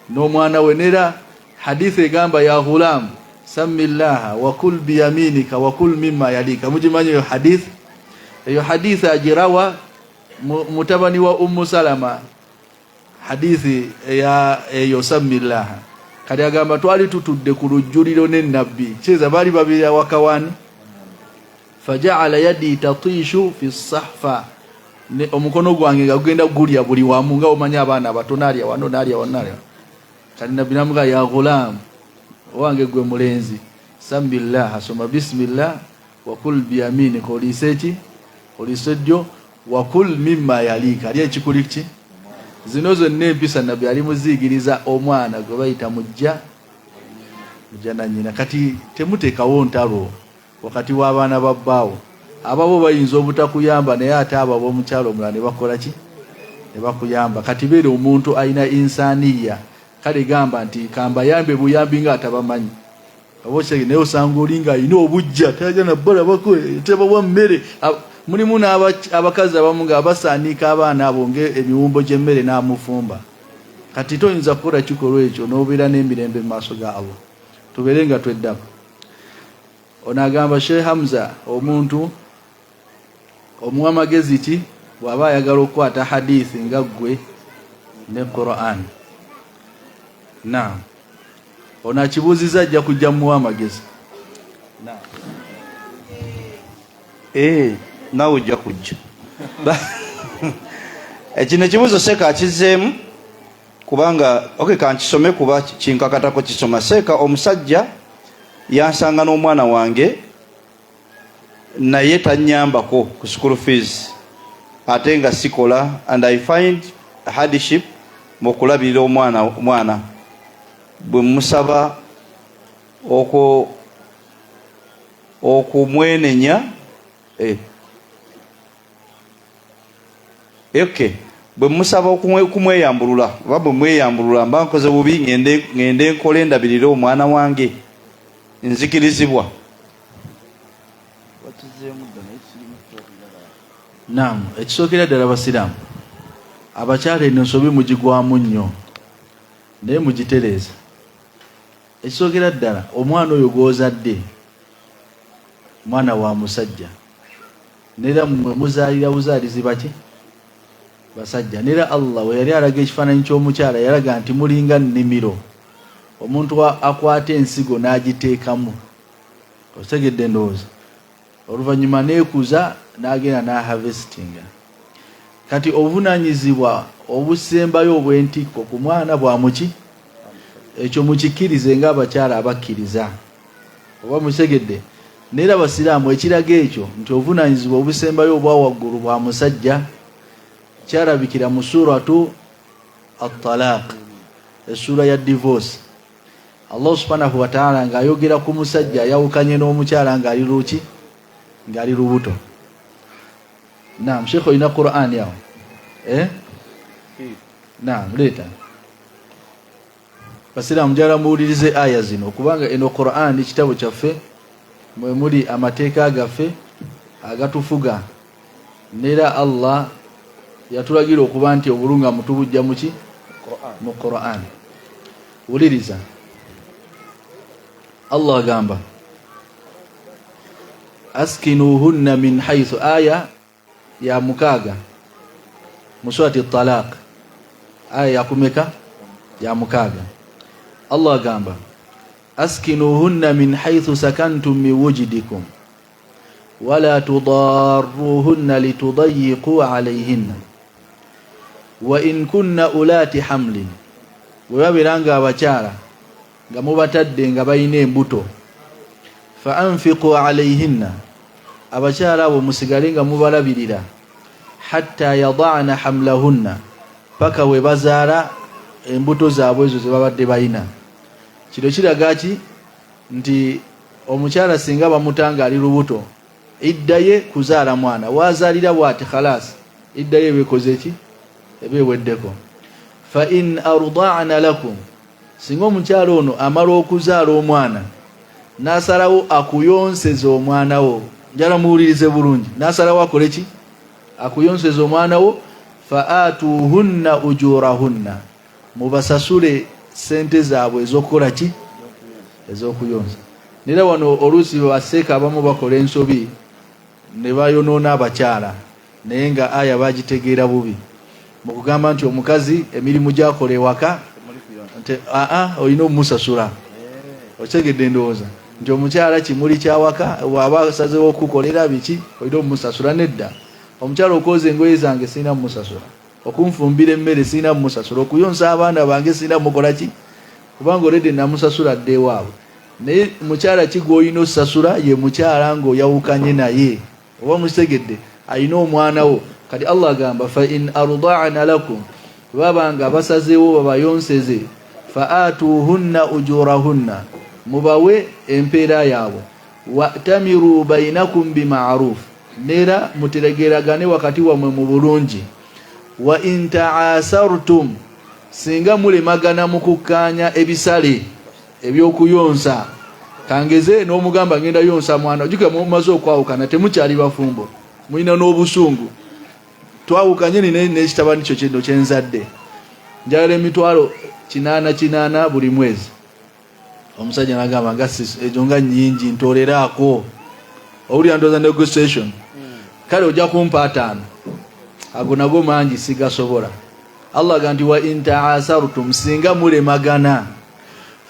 n'omwana we. Nera hadithi egamba ya ghulam samillaha wa kul biyaminika wa kul mimma yalika. Mujimanyi yo hadith, eyo hadithi ajirawa mutabani wa Ummu Salama, hadithi eyo samillaha. Kati agamba twali tutudde ku lujjuliro ne nabbi, kyeza bali babiri awakawani, faja'ala yadi tatishu fi sahfa, ne omukono gwange nga gugenda gulya buli wamu nga omanya abaana abato, nalya wano nalya wano nalya. Kati nabbi namuga ya ghulam, owange gwe mulenzi, sambillah asoma bismillah wa kul bi yamini kolisechi olisedyo wa kul mimma yalika ali ekikulikki zino zonna empisa nabbi ali muzigiriza omwana gwe bayita mujja na nyina kati temuteekawo ntalo wakati w'abaana babbaawo ababo bayinza obutakuyamba naye ate abo b'omukyalo omulala ne bakola ki ne bakuyamba kati beere omuntu alina insaniya kale gamba nti kamba yambe buyambi nga atabamanyi abosege naye osanga olinga alina obujja tajja nabbala tebawa mmere mulimu n'abakazi abamu nga basaanika abaana abo ng'emiwumbo gy'emmere n'amufumba kati toyinza kukola kikolwa ekyo n'obeera n'emirembe mu maaso ga Allah tubeere nga tweddako ono agamba Sheikh Hamza omuntu omuwa magezi ki bw'aba ayagala okukwata hadithi nga ggwe ne Qur'an ono akibuuziza ajja kujja muwa amagezi naawe ojja kujja ekino ekibuuzo Seeka akizzeemu kubanga kankisome kuba kinkakatako kisoma. Seeka omusajja yansanga n'omwana wange naye tanyambako ku school fees ate nga sikola and I find hardship mu kulabirira omwana bwe musaba okumwenenya bwe musaba okumweyambulula oba bwe mweyambulula mba nkoze bubi ngende nkole ndabirire omwana wange nzikirizibwa. Ekisookera ddala basiraamu abakyala eno ensobi mugigwamu nnyo naye mugitereeza. Ekisookera ddala omwana oyo gw'ozadde mwana wa musajja nera mmwe muzaalira buzaalizi baki basajja. Nera Allah we yali alaga ekifaananyi ky'omukyala yalaga nti mulinga nnimiro omuntu akwata ensigo n'agiteekamu otegedde ndowooza oluvannyuma neekuza n'agenda n'harvestinga. Kati obuvunaanyizibwa obusembayo obw'entikko ku mwana bwamuki ekyo mukikkirize ng'abakyala abakkiriza oba mutegedde. Nera abasiraamu ekiraga ekyo nti obuvunaanyizibwa obusembayo obwa waggulu bwa musajja kyalabikira mu suratu at-talaq essura ya divorce. Allah subhanahu wa ta'ala ng'ayogera ku musajja ayawukanye n'omukyala ng'ali luki ng'ali lubuto. Sheikh oyina Qur'an yawo leeta basiraamu njala muwulirize aya zino kubanga eno Qur'an kitabo kyaffe mwe muli amateeka gaffe agatufuga. Nera Allah yatulagira okuba nti obulunga mutubujja muki mu Qur'an. Wuliriza Allah agamba askinuhunna min haythu aya ya mukaaga mu surati at-talaq aya ya kumeka ya mukaaga. Allah agamba askinuhunna min haythu sakantum min wujdikum wala tudarruhunna litudayyiqu alayhinna wa in kunna ulati hamlin. Bwe babiranga abakyala nga mubatadde nga balina embuto fa anfiqu alayhinna abakyala abo musigale nga mubalabirira hatta yada'na hamlahunna paka we bazaala embuto zaabwe ezo ze babadde balina. Kino kiraga ki nti omukyala singa bamutanga ali lubuto iddaye kuzaala mwana wazaalira bw'ati khalas iddaye ebekoze ki ebeweddeko. Fa in arda'na lakum singa omukyala ono amala okuzaala omwana n'asalawo akuyonseza omwana wo njala muwulirize bulungi n'asalawo akole ki akuyonseza omwana wo fa atuhunna ujurahunna mubasasule sente zaabwe ez'okukola ki ez'okuyonsa. Nera wano oluusi baseeka abamu bakola ensobi ne bayonoona abakyala naye nga aya bagitegeera bubi mu kugamba nti omukazi emirimu gyakola ewaka olina omusasula. Otegedde ndowooza nti omukyala kimuli kyawaka bw'aba asazeewo okukolera biki olina omusasula. Nedda omukyala okwoza engoye zange sirina musasula, okunfumbira emmere sirina musasula, okuyonsa abaana bange sirina mukola ki kubanga olede namusasula dde ewaabwe. ne mukyala kigoyino sasura ye mukyala ngo yawukanye naye oba musegedde ayina omwana wo kati Allah gamba fa in arda'na lakum babanga basazeewo babayonseze faatuhunna ujurahunna mubawe empeera yaabo wa'tamiru bainakum bima'ruf nera muteregeragane wakati wamwe mu bulungi wa in ta'asartum singa mulemagana mukukanya ebisale ebyokuyonsa kangeze n'omugamba ngenda yonsa mwana ojuke mu mazo kwawukana temukyali bafumbo muina n'obusungu twawukanye ne kitabani kyo kino kyenzadde njala emitwalo 8 buli mwezi omusajja nagamba ngasi ejonga nyingi ntoleraako owuli andoza negotiation kale ojja kumpa 5 ago nago mangi sigasobola Allah ganti wa in ta'asartum singa mulemagana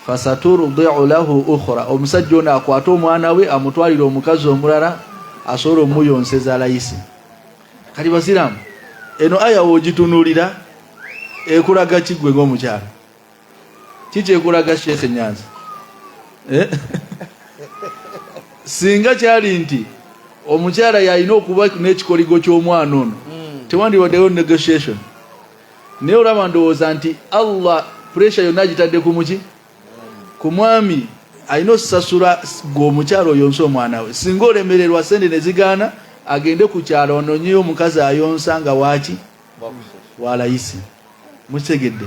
fasaturdi'u lahu ukhra omusajja ona akwata omwana we amutwalira omukazi omulala asobola omuyonseza layisi kati basiramu eno aya wogitunulira ekulaga kigwe ng'omukyala kiki ekulaga Sheikh Nyanzi singa kyali nti omukyala yalina okuba n'ekikoligo ky'omwana ono tewandiwaddeyo negotiation naye olaba ndowooza nti Allah pressure yonna agitadde ku muki ku mwami alina osasula g'omukyala oyonsa omwana we singa olemererwa sente ne zigaana agende ku kyalo ononyeyo omukazi ayonsa nga waaki walayisi musegedde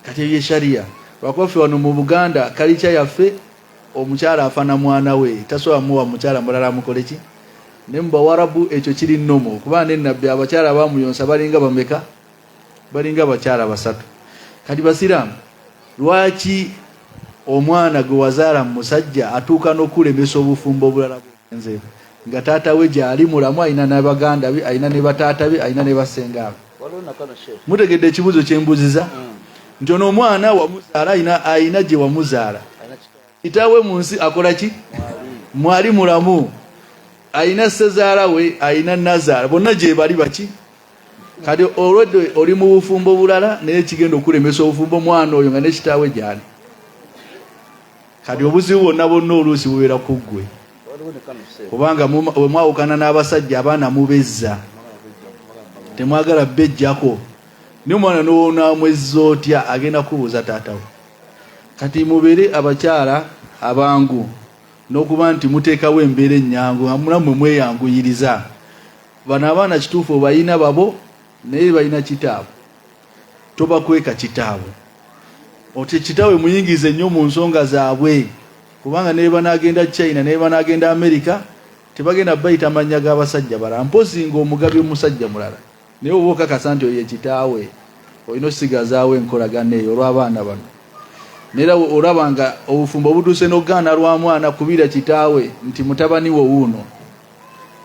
kati ebye sharia lwakwaffe wano mu Buganda kalicha yaffe omukyala afana mwana we tasobola muwa mukyala mulala mukole ki ne mu Bawarabu ekyo kiri nnomo kuba ne nabbi abakyala bamuyonsa balinga bameka balinga abakyala 3 kati basiramu lwaki omwana gwe wazaala musajja atuuka n'okulemesa obufumbo obulala bwenze nga taata we gyali mulamu ayina n'abaganda be ayina ne bataata be ayina ne basenga be mutegedde ekibuzo kyembuziza nti ono omwana wamuzaala ayina gye wamuzaala kitaawe mu nsi akola ki mwali mulamu ayina sezaala we ayina nazaala bonna gye bali baki kati olwedde oli mu bufumbo bulala naye kigenda okulemesa obufumbo mwana oyo nga ne kitaawe gyali kati obuzibu bonna bonna oluusi bubeera ku ggwe kubanga mwawukana n'abasajja abaana mubezza temwagala bejjako n'omwana n'onaamwezza otya agenda kubuuza taata we kati mubeere abakyala abangu n'okuba nti muteekawo embeera ennyangu nammwe mweyanguyiriza bano abaana kituufu balina babo naye balina kitaabwe tobakweka kitaabwe oti kitaawe muyingize nnyo mu nsonga zaabwe kubanga naye banagenda China naye banagenda America tebagenda bayita amannya g'abasajja balala mpozi ng'omugabi omusajja mulala naye oba okakasa nti oyo kitaawe olina osigazaawo enkolagana eyo olw'abaana bano naye olaba nga obufumbo butuuse n'ogaana lwa mwana kubira kitaawe nti mutabani wo wuuno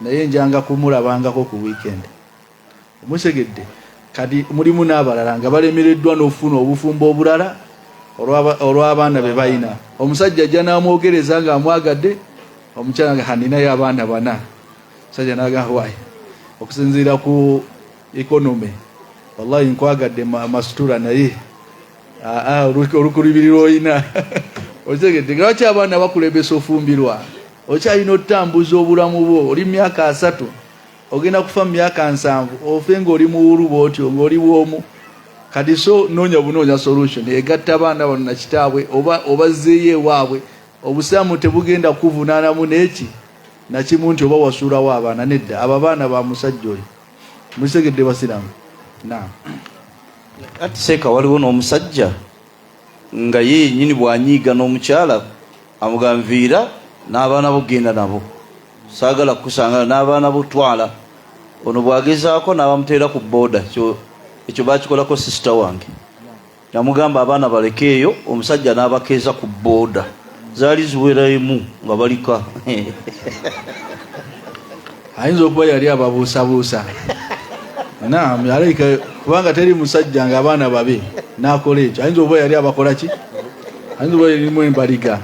naye njanga kumulabangako ku weekend omusegedde kati mulimu n'abalala nga balemereddwa n'ofuna obufumbo obulala olw'abaana be balina omusajja ajja n'amwogereza nga amwagadde omukyala nga haninayo abaana 4 omusajja n'agamba wayi okusinziira ku economy wallahi nkwagadde masitula naye olukulibirira olina otegedde lwaki abaana bakulembesa ofumbirwa okyalina otambuza obulamu bwo oli myaka 3 ogenda kufa myaka 7 ofe ng'oli muwulu bwotyo ng'oli bwomu kati so noonya bunoonya solution egatta abaana bano na kitaabwe oba zeeyo ewaabwe obusaamu tebugenda kuvunaanamu n'eki nakimu nti oba wasuulawo abaana nedda abo abaana ba musajja oyo musegedde basiramu naam ati seeka waliwo n'omusajja nga ye nyini bwanyiiga n'omukyala amugamviira n'abaana bogenda nabo saagala kusanga n'abaana botwala ono bwagezaako n'abamuteera ku booda ekyo bakikolako sisita wange namugamba abaana baleke eyo omusajja n'abakeeza ku booda zaali ziwera emu nga balika ayinza okuba yali ababuusabuusa naam yaleka kubanga teri musajja nga abaana babe n'akola ekyo ayinza okuba yali abakola ki ayinza okuba yalimu embaliga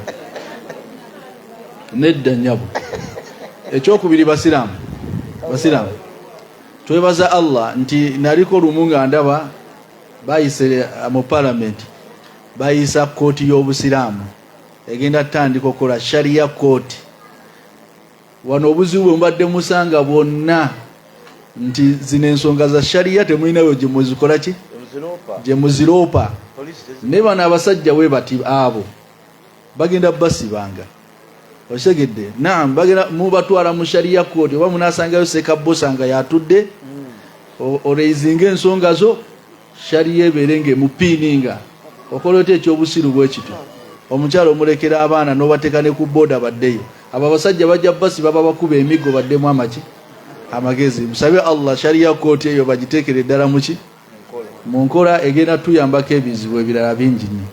nedda nnyabo ekyokubiri basiramu twebaza Allah nti naliko lumu nga ndaba bayise mu parliament bayisa kooti y'obusiraamu egenda tandika okola sharia court. Wano obuzibu mbadde musanga bwonna nti zino ensonga za sharia temulinayo gye muzikola ki gye muziropa. Ne bano abasajja we bati abo bagenda basibanga osegedde naam bagenda mubatwala mu sharia court oba munasangayo sekabosanga yatudde oreizinga ensonga zo sharia eberenge mupininga okolote ekyobusiru bwekito omukyalo omulekera abaana n'obateeka ne ku boda baddeyo. Abo abasajja bajja basi baba bakuba emigo baddemu amaki amagezi. Musabe Allah sharia court eyo bagiteekere ddala muki mu nkola egenda tuyambako ebizibu ebirala bingi nnyo.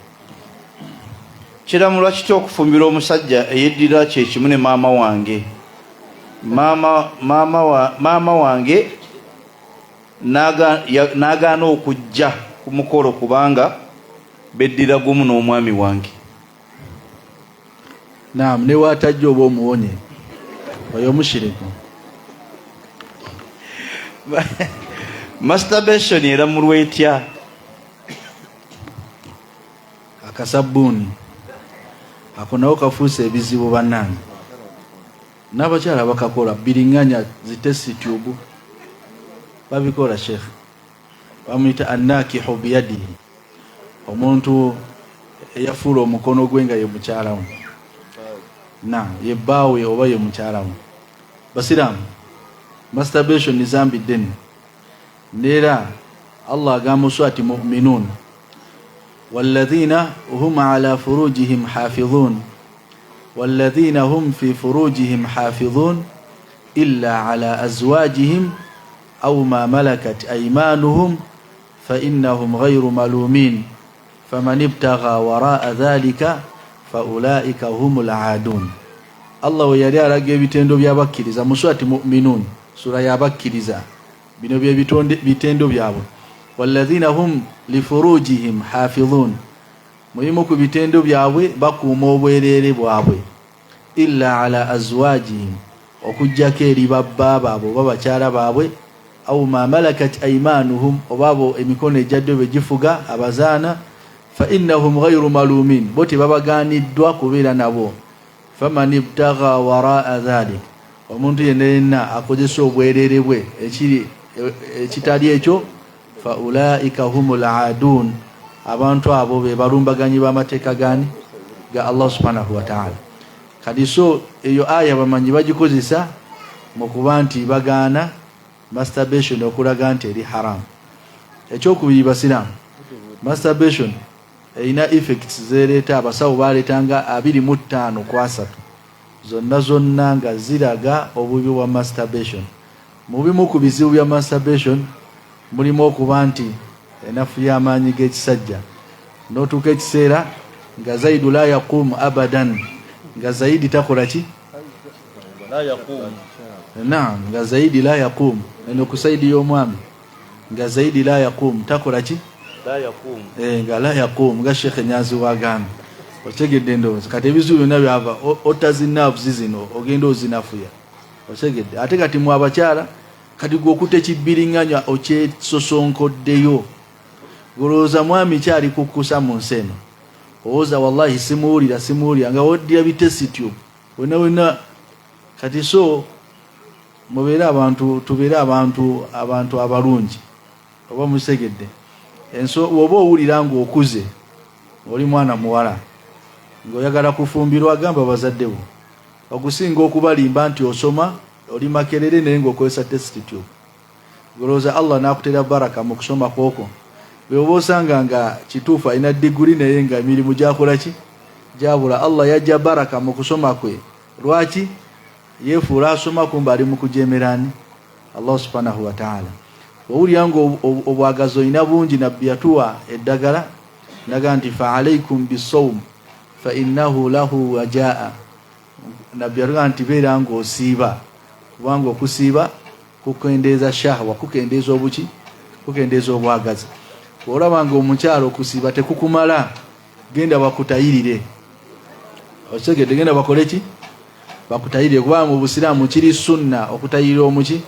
Kiramulwa kitya okufumbira omusajja eyeddira kyekimu ne maama wange. Maama wange n'agaana okujja ku mukolo kubanga beddira gumu n'omwami wange. Naam, ne watajja oba omuwonye oyo mushiriku. Masturbation era mulwetya akasabuni ako nawo kafuuse ebizibu bannange. N'abakyala bakakola biringanya zitesi tube babikola sheikh bamuyita annakihu biyadihi, omuntu eyafuula omukono gwe nga ye mukyalamu na ye bbaawe oba ye mukyalamu. Basiramu masturbation ni zambi ddene neera Allah agamba swati mu'minun walladhina hum ala furujihim hafidhun walladhina hum fi furujihim hafidhun illa ala azwajihim aw ma malakat aymanuhum fa innahum ghayru malumin faman ibtagha wara'a dhalika fa ulaika humul aadun. Allah yali alaga ebitendo byabakkiriza mu swati mu'minun sura yabakkiriza bino bye bitendo byabwe. Walladhina hum li furujihim hafidhun, muhimu ku bitendo byabwe bakuuma obwerere bwabwe. Illa ala azwajihim, okujjako eri babba baabwe oba bakyala baabwe. Aw ma malakat aymanuhum, obabo emikono ejjadde begifuga abazaana. Fa innahum ghayru malumin, bo tebabagaaniddwa kubeera nabo. Faman ibtagha wara'a dhalik, omuntu yenna akozesa obwerere bwe ekitali ekyo fa ulaika humul aadun, abantu abo be balumbaganyi b'amateeka gani ga Allah subhanahu wa ta'ala. Kati so eyo aya bamanyi bagikozesa mu kuba nti bagaana masturbation okulaga nti eri haram. Ekyokubiri basiramu, masturbation erina effects zereeta abasawo baleetanga 25 ku 3 zonna nga ziraga obubi bwa masturbation. Mu bimu ku bizibu bya masturbation mulimu okuba nti enafu y'amaanyi g'ekisajja n'otuuka ekiseera nga zaidu la yaqumu abadan, nga zaidi takola ki la yaqumu. Naam, nga zaidi la yaqumu eno ku saidi y'omwami nga zaidi la yaqumu takola ki la yaqumu nga la yaqumu nga Sheikh Nyazi wagamba. Otegedde ndowooza kati ebizibu byonna byava otazinaavuzi zino ogenda ozinafuya osegedde. Ate kati mu abakyala kati gwokuta ekibbiriŋŋanya okyesosonkoddeyo, golooza mwami kyali kukkusa mu nsi eno, owooza wallahi simuwulira nga woddira bitesi tube wena kati. So mubeere abantu, tubeere abantu abalungi oba musegedde. Enso woba owulira ng'okuze oli mwana muwala ng'oyagala kufumbirwa, agamba bazadde bo okusinga okubalimba nti osoma oli makerere naye ng'okozesa test tube. Golooza Allah n'akutera baraka mu kusoma kwokwo. Bwe oba osanga nga kituufu alina diguri naye nga emirimu gyakola ki gyabula, Allah yajja baraka mu kusoma kwe. Lwaki? Yeefuula asoma kumba ali mu kujemerani Allah subhanahu wa ta'ala. Owulira ng'obwagazi olina bungi, nabbi yatuwa eddagala naga nti fa alaykum bisawm fa innahu lahu wajaa. Nabbi yatuwa nti beera ng'osiiba kubanga okusiiba kukendeeza shahwa, kukendeeza obuki, kukendeeza obwagazi. Olaba nga omukyalo okusiiba tekukumala, genda bakutayirire. Osegedde genda bakole ki? Bakutayirire, kubanga mu Busiraamu kiri sunna okutayirira omuki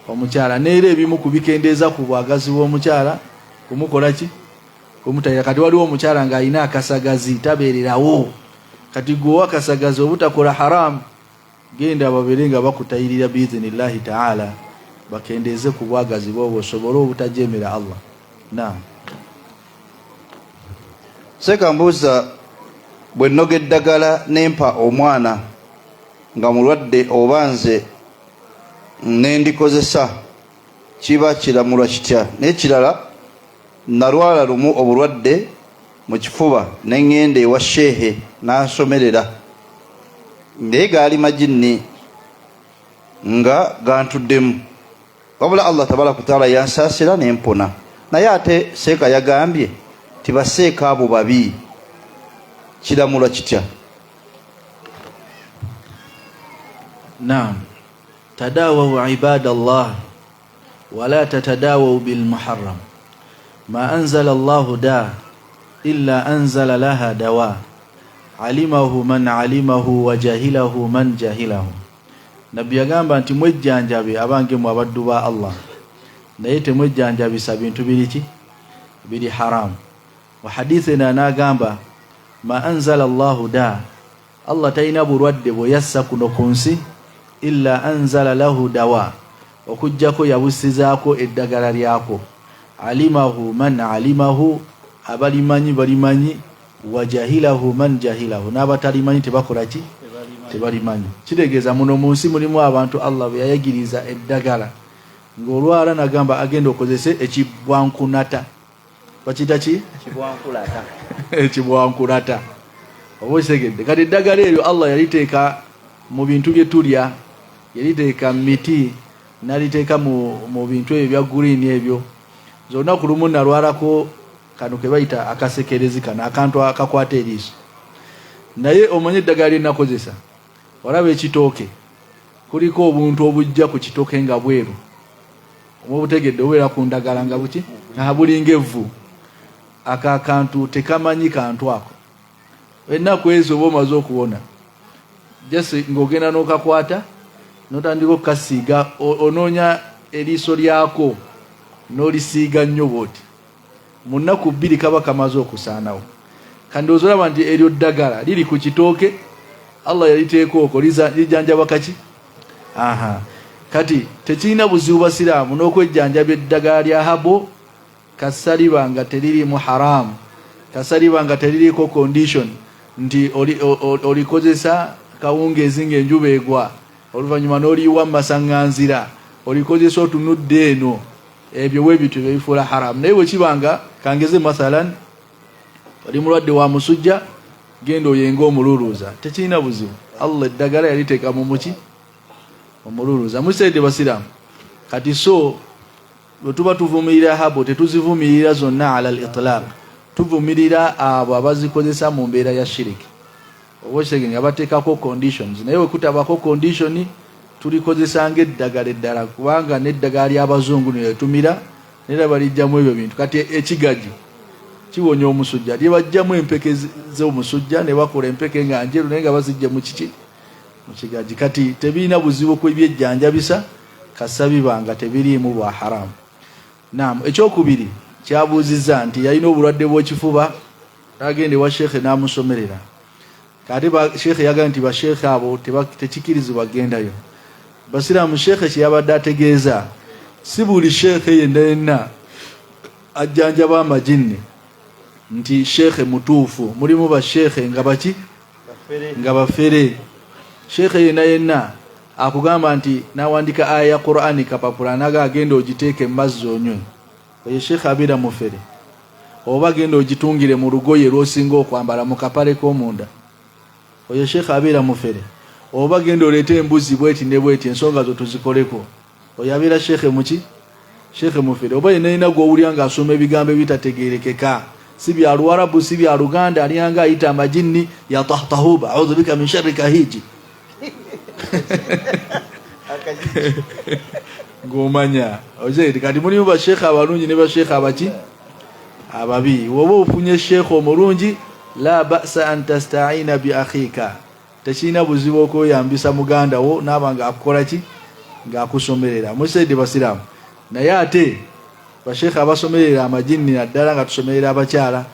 omukyala. Neera ebimu kubikendeeza ku bwagazi bw'omukyala kumukola ki? Kumutayirira. Kati waliwo omukyala ng'alina akasagazi tabeererawo kati gwe wakasagaza obutakola haram genda ababerenga bakutayirira biiznillahi ta'ala bakendeze ku bwagazi bwo osobole obutajemera Allah. Naam. Seka mbuuza, bwe nnoga eddagala nempa omwana nga mulwadde oba nze nendikozesa kiba kiramulwa kitya? N'ekirala, nalwala lumu obulwadde mu kifuba neŋŋenda ewa sheehe n'ansomerera naye gaali majinni nga gantuddemu, wabula Allah tabaraka taala yansaasira nempona. Naye ate seeka yagambye tibaseeka abo babi, kiramulwa kitya? Naam. Tadawaw ibadallah wala tatadawaw bil muharram ma anzala Allahu da illa anzala laha dawa alimahu man alimahu wa jahilahu man jahilahu. Nabbi yagamba nti mwejjanjabe abange mu abaddu ba Allah naye temwejjanjabisa bintu biriki biri haram. Wa hadithi n'agamba ma anzala Allahu da, Allah talina bulwadde bwe yassa kuno ku nsi illa anzala lahu dawa, okujjako yabusizaako eddagala lyako. Alimahu man alimahu, abalimanyi balimanyi, wa jahilahu man jahilahu, n'abatalimanyi tebakola ki? Tebalimanyi. Kitegeeza muno mu nsi mulimu abantu Allah bwe yayagiriza eddagala ng'olwala nagamba agenda okozese ekibwankunata. Bakiyita ki? Ekibwankulata. Ekibwankulata. Oba osegedde kati eddagala eryo Allah yaliteeka mu bintu bye tulya, yaliteeka mu miti, n'aliteeka mu bintu ebyo bya green ebyo. Zonna ku lumu nalwalako kano ke bayita akasekerezi kano akantu akakwata eriiso. Naye omanye eddagala lye nakozesa, olaba ekitooke kuliko obuntu obujja ku kitooke nga bweru, obutegedde obeera ku ndagala nga buki bulinga evvu. Akantu tekamanyi kantu ako. Ennaku ezo oba omaze okuwona, jasi ng'ogenda n'okakwata n'otandika okukasiiga, onoonya eriiso lyako n'olisiiga nnyo bw'oti, mu nnaku 2 kaba kamaze okusaanawo. Kandi ozolaba nti eryo ddagala liri ku kitooke, Allah yaliteeka okwo lijjanjaba kaki? Aha. Kati tekirina buzibu basiraamu n'okwejjanjaba eddagala lya habo kasaliba nga teririmu haramu, kasaliba nga teririiko condition nti olikozesa kawungeezi ng'enjuba egwa, oluvannyuma n'oliyiwa mu masaŋŋanzira, olikozesa otunudde eno, ebyo weebityo byebifuula haramu. Naye bwe kibanga kangeze masalan oli mulwadde wa musujja, genda oyenga omululuuza, tekirina buzibu. Allah eddagala yaliteeka mu muki? Omululuuza. Musaidde basiraamu, kati so bwe tuba tuvumirira habo tetuzivumirira zonna ala al-itlaq, tuvumirira abo abazikozesa mu mbeera ya shiriki. Oba kitegeeza nga bateekako conditions, naye bwe kutabako condition tulikozesa ng'eddagala eddala, kubanga n'eddagala ly'abazungu ne litumira era balijjamu ebyo bintu. Kati ekigaji kiwonya omusujja, lye bajjamu empeke z'omusujja ne bakola empeke nga njeru naye nga bazijja mu kiki? Mu kigaji. Kati tebirina buzibu kw'ebyejjanjabisa kasabibanga tebiriimu bwa haramu. Naam. Ekyokubiri kyabuuzizza nti yalina obulwadde bw'ekifuba, agende wa sheekhe n'amusomerera. Kati sheekhe yagamba nti basheekhe abo tekikirizibwa gendayo. Basiraamu, sheekhe kye yabadde ategeeza si buli sheekhe yenna yenna ajjanjaba amajinni nti sheekhe mutuufu. Mulimu basheekhe nga baki? Nga bafere. Sheekhe yenna yenna akugamba nti nawandika aya ya Qur'ani kapapula naga agenda ogiteeke mu mazzi onywe, oyo sheekhe abeera mufere. Oba agenda ogitungire mu lugoye lw'osinga okwambala mu kapale k'omunda, oyo sheekhe abeera mufere. Oba agenda oleete embuzi bweti ne bweti ensonga zo tuzikoleko, oyo abeera sheekhe muki? Sheekhe mufere. Oba yenna yenna gw'owulira ng'asoma ebigambo ebitategeerekeka, si bya Luwarabu si bya Luganda, aliyanga ayita amajinni ya tahtahuba a'udhu bika min sharri kahiji ng'omanya ozeeti. Kati mulimu basheekhe abalungi ne basheekhe abaki? Ababi. Woba ofunye sheekhe omulungi, la ba'sa an tasta'ina bi akhika, tekirina buzibu okweyambisa muganda wo naaba ng'akukola ki? Ng'akusomerera. Musaidde basiraamu, naye ate basheekhe abasomerera amajinni naddala nga tusomerera abakyala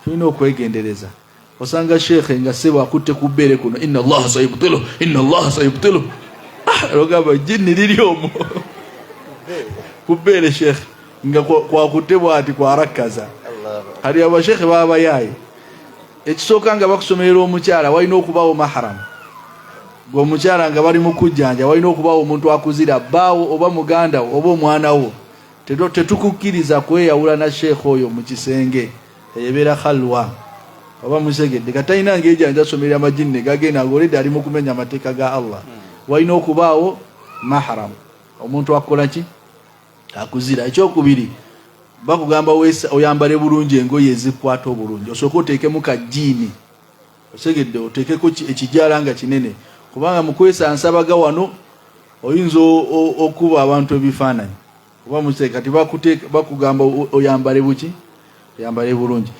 tulina okwegendereza. osanga shekhe nga sebo akutte kubere kuno inna Allah sayubtilu rogaba jinni liliomo kubere shekhe nga kwa kutebwa ati kwa rakaza hari abashekhe baba yayi ekisoka nga bakusomera omukyala walina okubawo mahram omukyala nga bali mukujjanja walina okubawo omuntu akuzira baawo oba muganda oba omwana wo tetukukiriza kweyawula na shekhe oyo mu kisenge ebeera khalwa oba musegedde katayina ng'ejanja asomera amajinne gagenda ng'olidde ali mu kumenya amateeka ga Allah walina okubaawo mahram omuntu akola ki akuzira. Ekyokubiri bakugamba oyambale bulungi engoye ezikwata obulungi osooka oteekemu kajjiini osegedde oteekeko ekijala nga kinene kubanga mu kwesansabaga wano oyinza okuba abantu ebifaananyi oba museka bakugamba oyambale buki oyambale bulungi.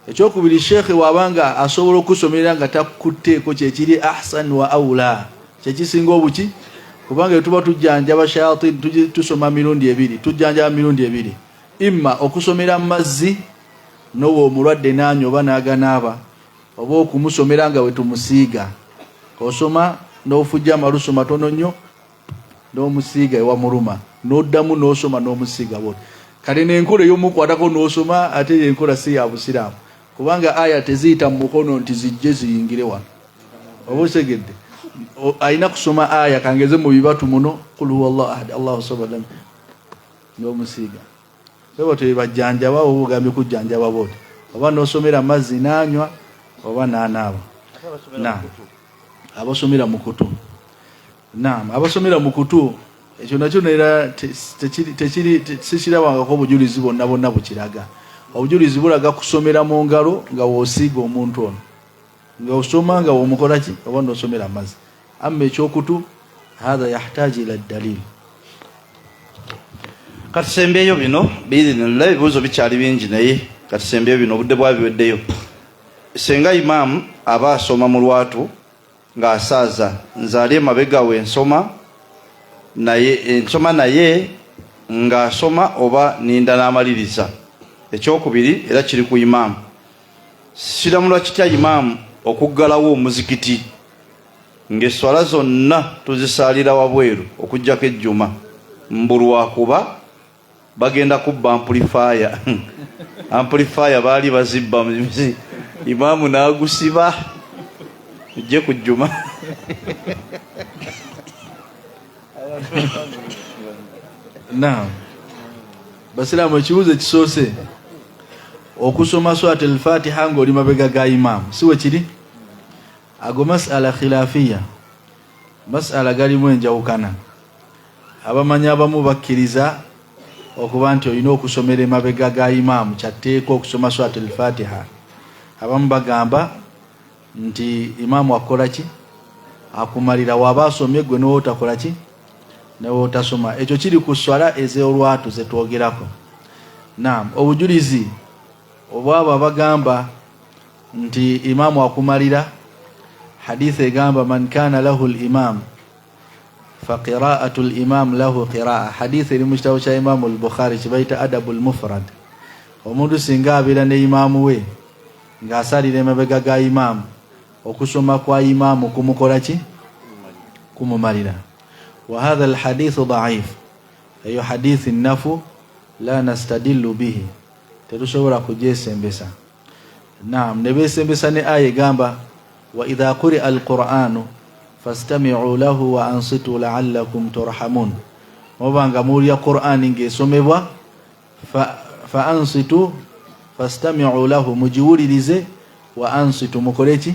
Ekyokubiri shekhe wabanga asobola okusomera nga takutteeko kyekiri ahsan wa aula kyekisinga obuki kubanga tuba tujjanjaba shayatin tusoma mirundi ebiri tujjanjaba mirundi ebiri imma okusomera mazzi nowo omulwadde nanyo oba n'aganaaba oba okumusomera nga wetumusiiga osoma n'ofujja amalusu matono nnyo n'omusiiga ewamuluma n'oddamu n'osoma n'omusiiga bwoti kale n'enkola ey'omukwatako n'osoma ate enkola si ya busiraamu kubanga aya teziyita mu mukono nti zijje ziyingire wano oba osegedde ayina kusoma aya kangeze mu bibatu muno qul huwallahu ahad Allahu samad n'omusiiga sebo tebajjanjaba obugambye kujjanjaba bwoti oba n'osomera mazzi n'anywa oba n'anaaba. Naam abasomera mu kutu abasomera mu kutu ekyo nakyo neera sikirabangako obujulizi bonna bukiraga. Obujulizi bulaga kusomera mu ngalo nga woosiiga omuntu ono nga osoma nga womukola ki oba n'osomera amazzi amma ekyokutu hatha yahtaji ila dalil. Katusembeyo bino biidhinillah ebibuuzo bikyali bingi naye katusembeyo bino obudde bwabiweddeyo. Senga imaamu aba asoma mu lwatu ng'asaaza nzaali emabega we ensoma naye ng'asoma oba ninda n'amaliriza. Ekyokubiri era kiri ku imaamu. Siramulwa kitya imaamu okuggalawo omuzikiti ng'esswala zonna tuzisaalira wabweru okuggyako ejjuma mbulwakuba bagenda kubba amplifier baali bazibba imaamu n'agusiba ujje ku jjuma. Naam basiraamu ekibuuzo ekisoose okusoma swat al-Fatiha ng'oli mabega ga imaamu siwe kiri ago masala khilafiya masala galimu enjawukana. Abamanya abamu bakkiriza okuba nti olina okusomera emabega ga imaamu kyatteeka okusoma swat al-Fatiha. Abamu bagamba nti imaamu akola ki akumalira waba asomye gwe n'owo otakola ki n'owo otasoma. Ekyo kiri ku swala ez'olwatu zetwogerako. Naam obujulizi obwabo abagamba nti imaamu akumalira hadithi egamba man kana lahu al-imam fa qira'atu al-imam lahu qira'a. Hadithi eri mu kitabo kya Imaamu al-Bukhari kibayita Adabul Mufrad. Omuntu singa abeera ne imaamu we ng'asalira emabega ga imaamu okusoma kwa imaamu kumukola ki kumumalira. Wa hadha al-hadithu da'if eyo hadithi nafu la nastadillu bihi tetusobola kugyesembesa. Naam ne beesembesa ne aya egamba wa idha quri'a al-Qur'anu fastami'u lahu wa ansitu la'allakum turhamun. Mubanga muulya Qur'ani ng'esomebwa fa ansitu fastami'u lahu mujiwulirize wa ansitu mukoleki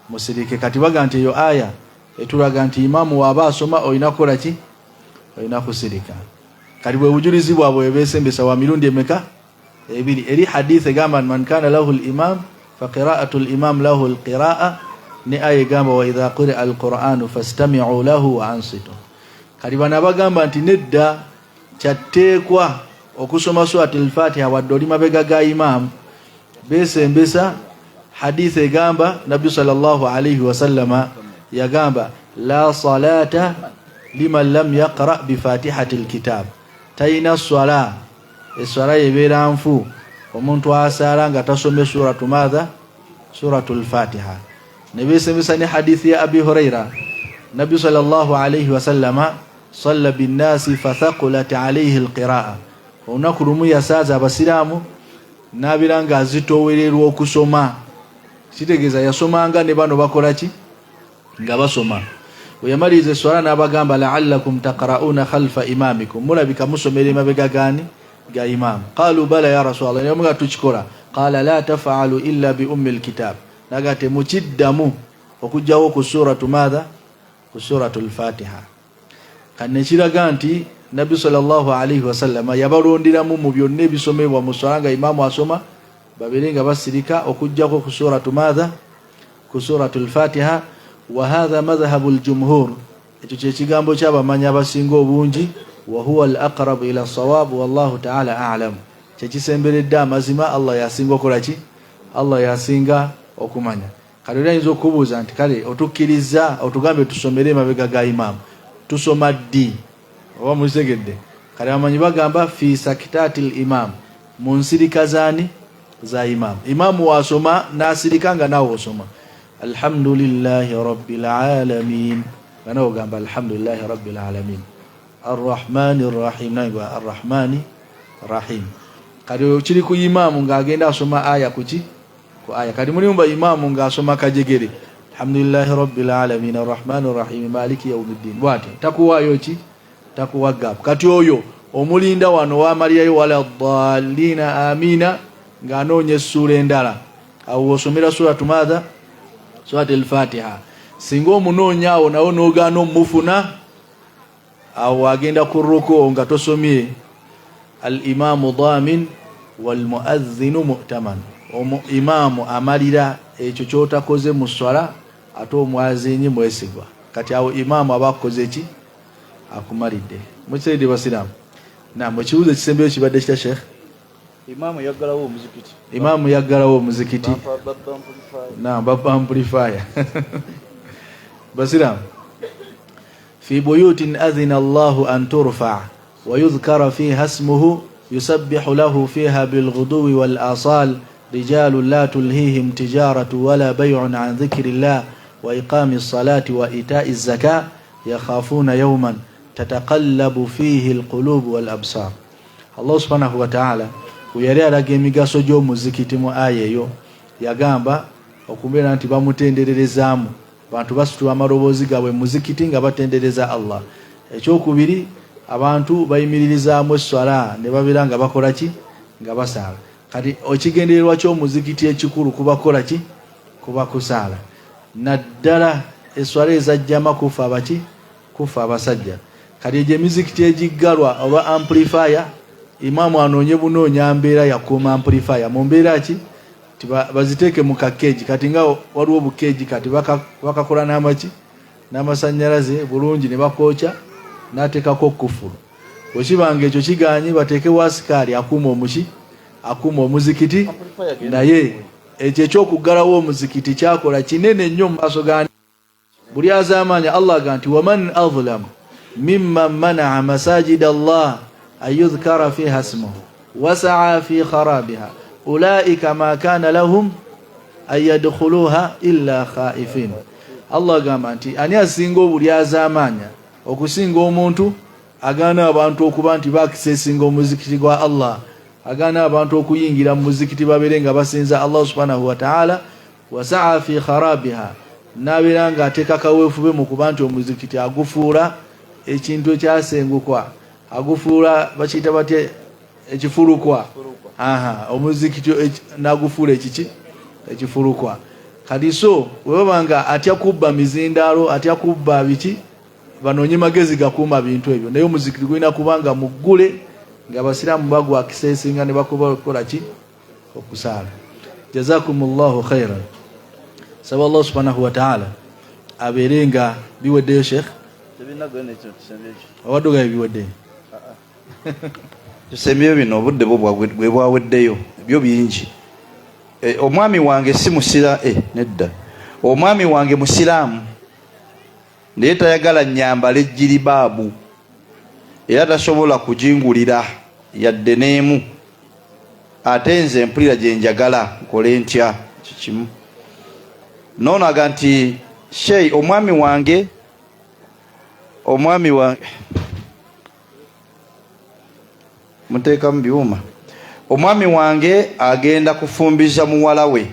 musirike. Kati baga nti eyo aya etulaga nti imaamu waba asoma olina kukola ki olina kusirika. Kati bwe bujulizi bwabwe beesembesa wa mirundi emeka ebiri. Eri hadithi egamba man kana lahu al-imam fa qira'atu al-imam lahu al-qira'a ne aya egamba wa idha quri'a al-Qur'anu fastami'u lahu wa ansitu. Kati bano bagamba nti nedda kyatteekwa okusoma swat al-Fatiha wadde oli mabega ga imaamu. Beesembesa hadithi egamba Nabbi sallallahu alayhi wa sallama yagamba la salata liman lam yaqra bi fatihati al-kitab. Tayina swala eswala yebeera nfu omuntu asaala nga tasome suratu madha suratul Fatiha. Nabi semesani hadithi ya Abi Huraira, Nabi sallallahu alayhi wasallama salla bin nasi fathaqulat alayhi alqiraa. Onakurumu ya saza abasiramu nabiranga azitowererwa okusoma. Kitegeza yasomanga ne bano bakola ki nga basoma. Uyamalize swala n'abagamba la'allakum taqra'una khalfa imamikum, mulabika musomere mabega gani ga imam. Qalu bala ya Rasulullah, yamuga tukikola. Qala la taf'alu illa bi ummil kitab, nagate mukiddamu okujjawo ku suratu madha, ku suratul Fatiha. Kanne kiraga nti Nabi sallallahu alayhi wasallam yabalondiramu mu byonna ebisomebwa mu swala nga imamu asoma babirenga basirika okujjako ku suratu madha, ku suratul Fatiha. Wa hadha madhhabul jumhur, ekyo kye kigambo ky'abamanyi abasinga obungi. Wa huwa al-aqrab ila as-sawab wallahu ta'ala a'lam. Kye kisemberedde amazima, Allah yasinga okola ki? Allah yasinga okumanya. Kale oyinza okubuuza nti kale otukkiriza otugambe tusomere mabega ga imam, tusoma ddi oba muzegedde? Kale abamanyi bagamba fi sakitatil imam, mu nsirika zaani za imam. Imamu wasoma nasirika nga nawe osoma alhamdulillahi rabbil alamin, kana ogamba alhamdulillahi rabbil alamin arrahmanir rahim, nangwa arrahmani rahim. Kali kiri ku imamu nga agenda asoma aya kuki ku aya. Kali mulimba imamu nga asoma kajegere alhamdulillahi rabbil alamin arrahmanir rahim maliki yawmiddin, bwati takuwayo ki takuwaga. Kati oyo omulinda wano wa mariyayo wala dhalina amina nga anonye sura endala awo osomera suratu madha, suratul Fatiha. Singa omunonyaawo nawo n'ogaana omufuna awo agenda ku ruku nga tosomye al-imamu dhamin wal muadhdhinu mu'taman. Imamu amalira ekyo kyotakoze mu swala ate omwazinyi mwesigwa. Kati awo imamu abakoze ki akumalidde. Mukiseede basiramu na mukibuze kisembeyo kibadde kita Sheikh. Imamu yaggalawo omuzikiti. Imamu yaggalawo omuzikiti na baba amplifier. Basiram fi buyutin adhina Allahu an turfa wa yudhkara fiha ismuhu yusabbihu lahu fiha bil ghuduwi wal asal rijalun la tulhihim tijaratu wala bay'un an dhikrillah wa iqamis salati wa ita'iz zakah yakhafuna yawman tataqallabu fihi al qulub wal absar. Allah subhanahu wa ta'ala kuyali alaga emigaso gy'omuzikiti mu aya eyo, yagamba okubeera nti bamutendererezaamu, bantu basitula amaloboozi gaabwe muzikiti nga batendereza Allah. Ekyokubiri, abantu bayimiririzaamu esswala ne babeera nga bakola ki nga basaala. Kati ekigendererwa ky'omuzikiti ekikulu kubakola ki kuba kusaala. Naddala esswala ezajjama kufa abaki kufa abasajja. Kati egyo emizikiti egiggalwa olwa amplifier, imamu anoonye bunoonya mbeera yakuuma amplifier mu mbeera ki baziteeke mu kakeji. Kati nga waliwo obukeji kati bakakola n'amaki n'amasannyalaze bulungi ne bakookya n'ateekako kufuru. Bwekibanga ekyo kiganyi bateeke wasikaali akuuma omuki akuuma omuzikiti, naye ekyo ekyokuggalawo omuzikiti kyakola kinene nnyo mu maaso ga buli azaamaanya. Allah ga nti waman azlam mimman mana'a masajida Allah ayudhkara fiha ismuhu wasa'a fi kharabiha ulaika ma kana lahum ayadkhuluha illa khaifin. Allah gamba nti ani asinga obuli azaamaanya okusinga omuntu agaana abantu okuba nti bakisesinga omuzikiti gwa Allah, agaana abantu okuyingira mu muzikiti babeere nga basinza Allah subhanahu wa ta'ala, wasa'a fi kharabiha, nabeera nga ateeka kaweefube mu kuba nti omuzikiti agufuula ekintu ekyasengukwa, agufuula bakiyita batye ekifulukwa. Omuzikiti nagufuula ekiki ekifulukwa. Kati so webanga atya kubba mizindaalo, atya kubba biki, banoonye magezi gakuuma bintu ebyo, naye omuzikiti gulina kubanga muggule nga basiraamu bagwa kiseesinga ne bakuba okukola ki okusaala. Jazakumullahu khairan. Saba Allah subhanahu wa ta'ala abeere nga biweddeyo Sheikh awaddugayo biweddeyo tusembyeyo bino obudde bwe bwaweddeyo byo bingi. Omwami wange si musira nedda, omwami wange musiraamu naye tayagala nyambala ejjiribaabu era tasobola kujingulira yadde n'emu. Ate nze mpulira gye njagala nkole ntya kikimu. nono aga nti shey omwami wange muteeka mu byuma, omwami wange agenda kufumbiza muwala we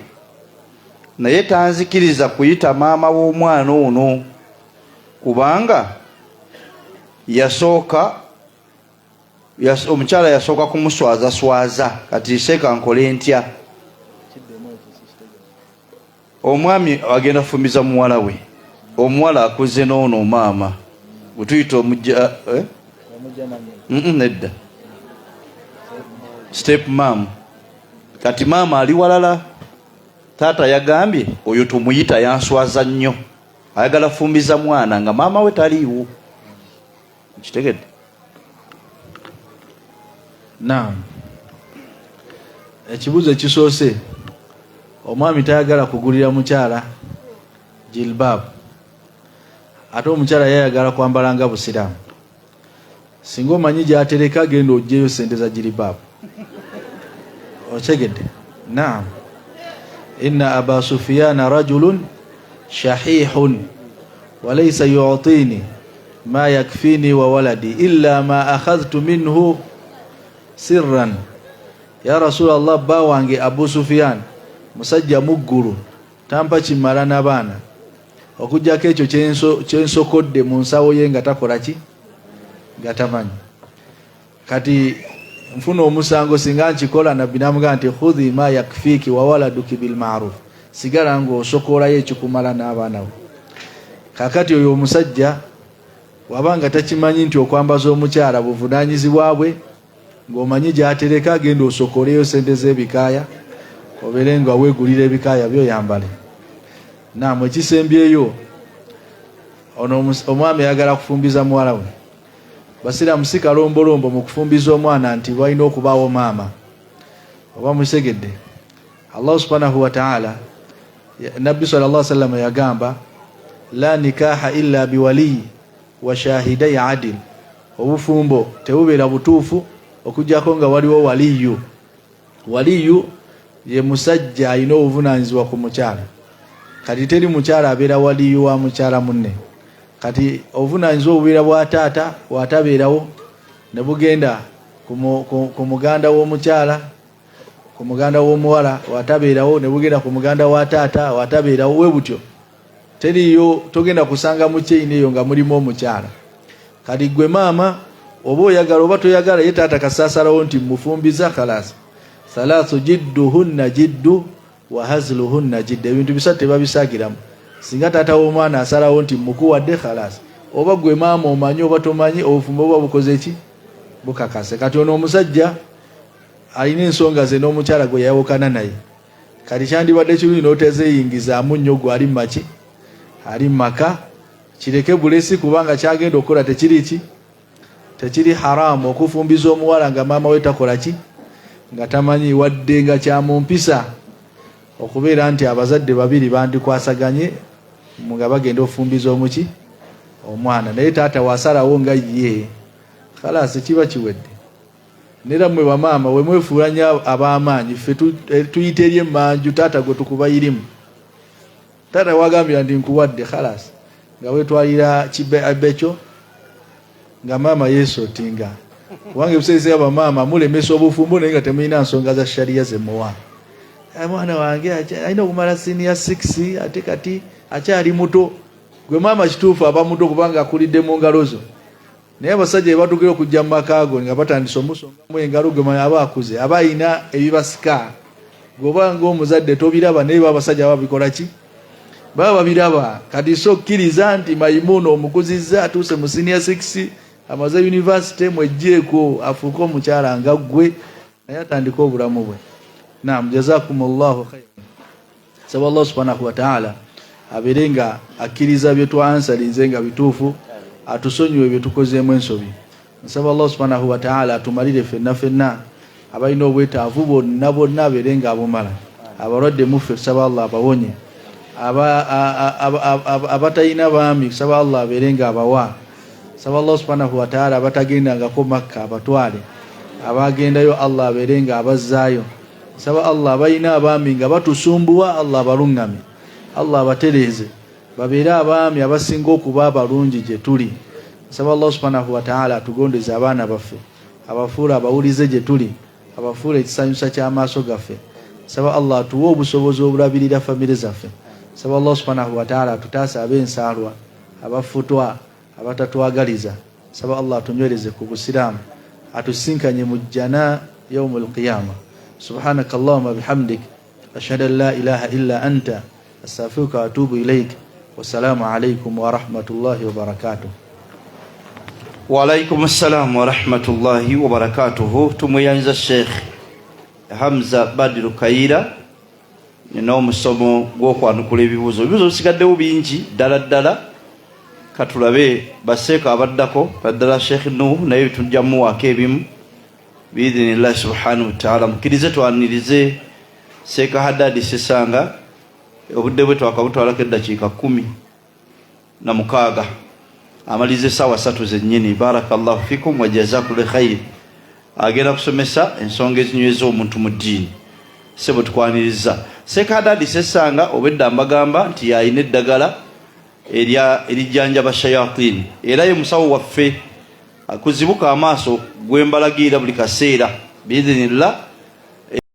naye tanzikiriza kuyita maama w'omwana ono kubanga omukyala yasooka kumuswazaswaza. Kati seeka nkole ntya? Omwami agenda kufumbiza muwala we, omuwala akuze noono maama bwetuyita omujja nedda step mom. Kati maama ali walala, taata yagambye oyo tumuyita yanswaza nnyo, ayagala kufumbiza mwana nga maama we taliiwo. Kitegedde? Naam. Ekibuzo ekisoose, omwami tayagala kugulira mukyala jilbab, ate omukyala yayagala kwambala nga busiraamu. Singa omanyi gy'atereka genda oggyeyo sente za jilbab. Otegedde? Naam. Inna aba sufiyana rajulun shahihun walaysa yu'tini ma yakfini wa waladi illa ma akhadhtu minhu sirran. Ya Rasulallah, bba wange Abu Sufyan musajja muggulu, tampa kimala n'abaana okujjako ekyo kyensokodde mu nsawo ye nga takola ki, nga tamanyi. Kati nfuna omusango singa nkikola, nabbi namugamba nti khudhi ma yakfiki wa waladuki bil ma'ruf, sigala ng'osokolayo ekikumala n'abaana bo. Kakati oyo omusajja wabanga takimanyi nti okwambaza omukyala buvunaanyizibwa bwe, ng'omanyi gy'atereka agenda osokoleyo sente z'ebikaaya, obeere nga weegulira ebikaaya byo yambale. Naam, ekisembyeyo ono omwami ayagala kufumbiza muwala we. Basiraamu si kalombolombo mu kufumbiza omwana nti walina okubaawo maama oba musegedde. Allah subhanahu wa ta'ala, Nabbi sallallahu alaihi wasallam yagamba la nikaha illa biwali wa shahidai adil, obufumbo tebubeera butuufu okujjako nga waliwo waliyu. Waliyu ye musajja alina obuvunaanyizibwa ku mukyala. Kati teri mukyala abeera waliyu wa mukyala munne. Kati obuvunaanyizibwa obubeera bwa taata watabeerawo ne bugenda ku muganda w'omukyala, ku muganda w'omuwala watabeerawo ne bugenda ku muganda wa taata watabeerawo, we butyo. Teriyo togenda kusanga mu chain eyo nga mulimu omukyala. Kati gwe maama oba oyagala oba toyagala, ye taata kasaasalawo nti mufumbiza khalas. Thalathu jidduhunna jiddu wa hazluhunna jiddu. Ebintu bisatu tebabisagiramu. Singa taata w'omwana asalawo nti mukuwadde khalas, oba gwe maama omanyi oba tomanyi, obufumbo oba bukoze ki, bukakase. Kati ono omusajja alina ensonga ze n'omukyala gwe yayawukana naye. Kati kyandibadde kirungi n'otezeyingizaamu nnyo gwe ali maki, ali maka, kireke bulesi kubanga kyagenda okukola tekiri ki, tekiri haramu okufumbiza omuwala nga maama we takola ki, nga tamanyi, wadde nga kyamumpisa okubeera nti abazadde babiri bandikwasaganye nga bagenda okufumbiza omuki, omwana. Naye taata wasalawo nga ye khalas, kiba kiwedde. Nera mwe bamaama we mwefuula nnyo ab'amaanyi, ffe tuyita eri emmanju taata gwe tukuba irimu. Taata wagambira ndi nkuwadde khalas, nga wetwalira kibekyo nga maama yeesootinga. Kubanga ebiseera abamaama mulemesa obufumbo naye nga temulina nsonga za sharia ze muwa. Mwana wange alina okumala senior 6 ate kati akyali muto. Gwe maama kituufu aba muto kubanga akulidde mu ngalo zo. Naye abasajja bwe batukira okujja mu maka ago nga batandise omusongamu engalo, gwe aba akuze, aba alina ebibasika. Gwoba ng'omuzadde tobiraba, naye abasajja babikola ki, baba babiraba. Kati so kkiriza nti Mayimuuna omukuzizza atuuse mu senior 6, amaze university, mwejjeeko afuuke omukyala nga ggwe, naye atandika obulamu bwe. Naam, jazakumullahu khairan. Saba Allah subhanahu wa ta'ala abeere nga akkiriza bye twansalinze nga bituufu, atusonyiwe bye tukozeemu ensobi. Nsaba Allah subhanahu wa ta'ala atumalire ffenna abalina obwetaavu bonna abeere nga abumala. Abalwadde muffe saba Allah abawonye. Abatalina baami saba Allah abeere nga abawa. Saba Allah subhanahu wa ta'ala abatagendangako Makka abatwale, abagendayo Allah abeere nga abazzaayo. Saba Allah abalina abaami nga batusumbuwa Allah abalungame. Allah abatereze babeere abaami abasinga okuba abalungi gye tuli. Nsaba Allah subhanahu wa ta'ala atugondeze abaana baffe, abafuula abawulize gye tuli, abafuula ekisanyusa ky'amaaso gaffe. Nsaba Allah atuwe obusobozi obulabirira famire zaffe. Nsaba Allah subhanahu wa ta'ala atutaase ab'ensaalwa, abafutwa, abatatwagaliza. Nsaba Allah atunywereze ku busiraamu, atusinkanye mu jjana yawmul qiyama. Subhanaka Allahumma bihamdik ashhadu an la ilaha illa anta astaghfiruka wa atubu ilaik. Wassalamu alaykum wa rahmatullahi wa barakatuh. Wa alaykum assalam wa rahmatullahi wa barakatuh. Tumuyanza Sheikh Hamza Badiru Kaira nina omusomo gw'okwanukula ebibuuzo. Ebibuuzo bisigaddewo bingi ddala katulabe baseeka abaddako ddala Sheikh Nuh naye tujja muwaako ebimu biidhinillah subhanahu wa ta'ala. Mukirize twanirize Seeka Haddad Sesanga obudde bwe twakabutwalako eddakiika 16 amalize essaawa 3 zennyini. Barakallahu fikum wa jazakumullahu khayr. Agenda kusomesa ensonga ezinyweza omuntu mu ddiini. Sebo tukwaniriza Seeka Haddad Sesanga obedda mbagamba nti yalina eddagala erijjanjaba shayatin, era ye musawo waffe akuzibuka amaaso gwembalagira buli kaseera biidhinillah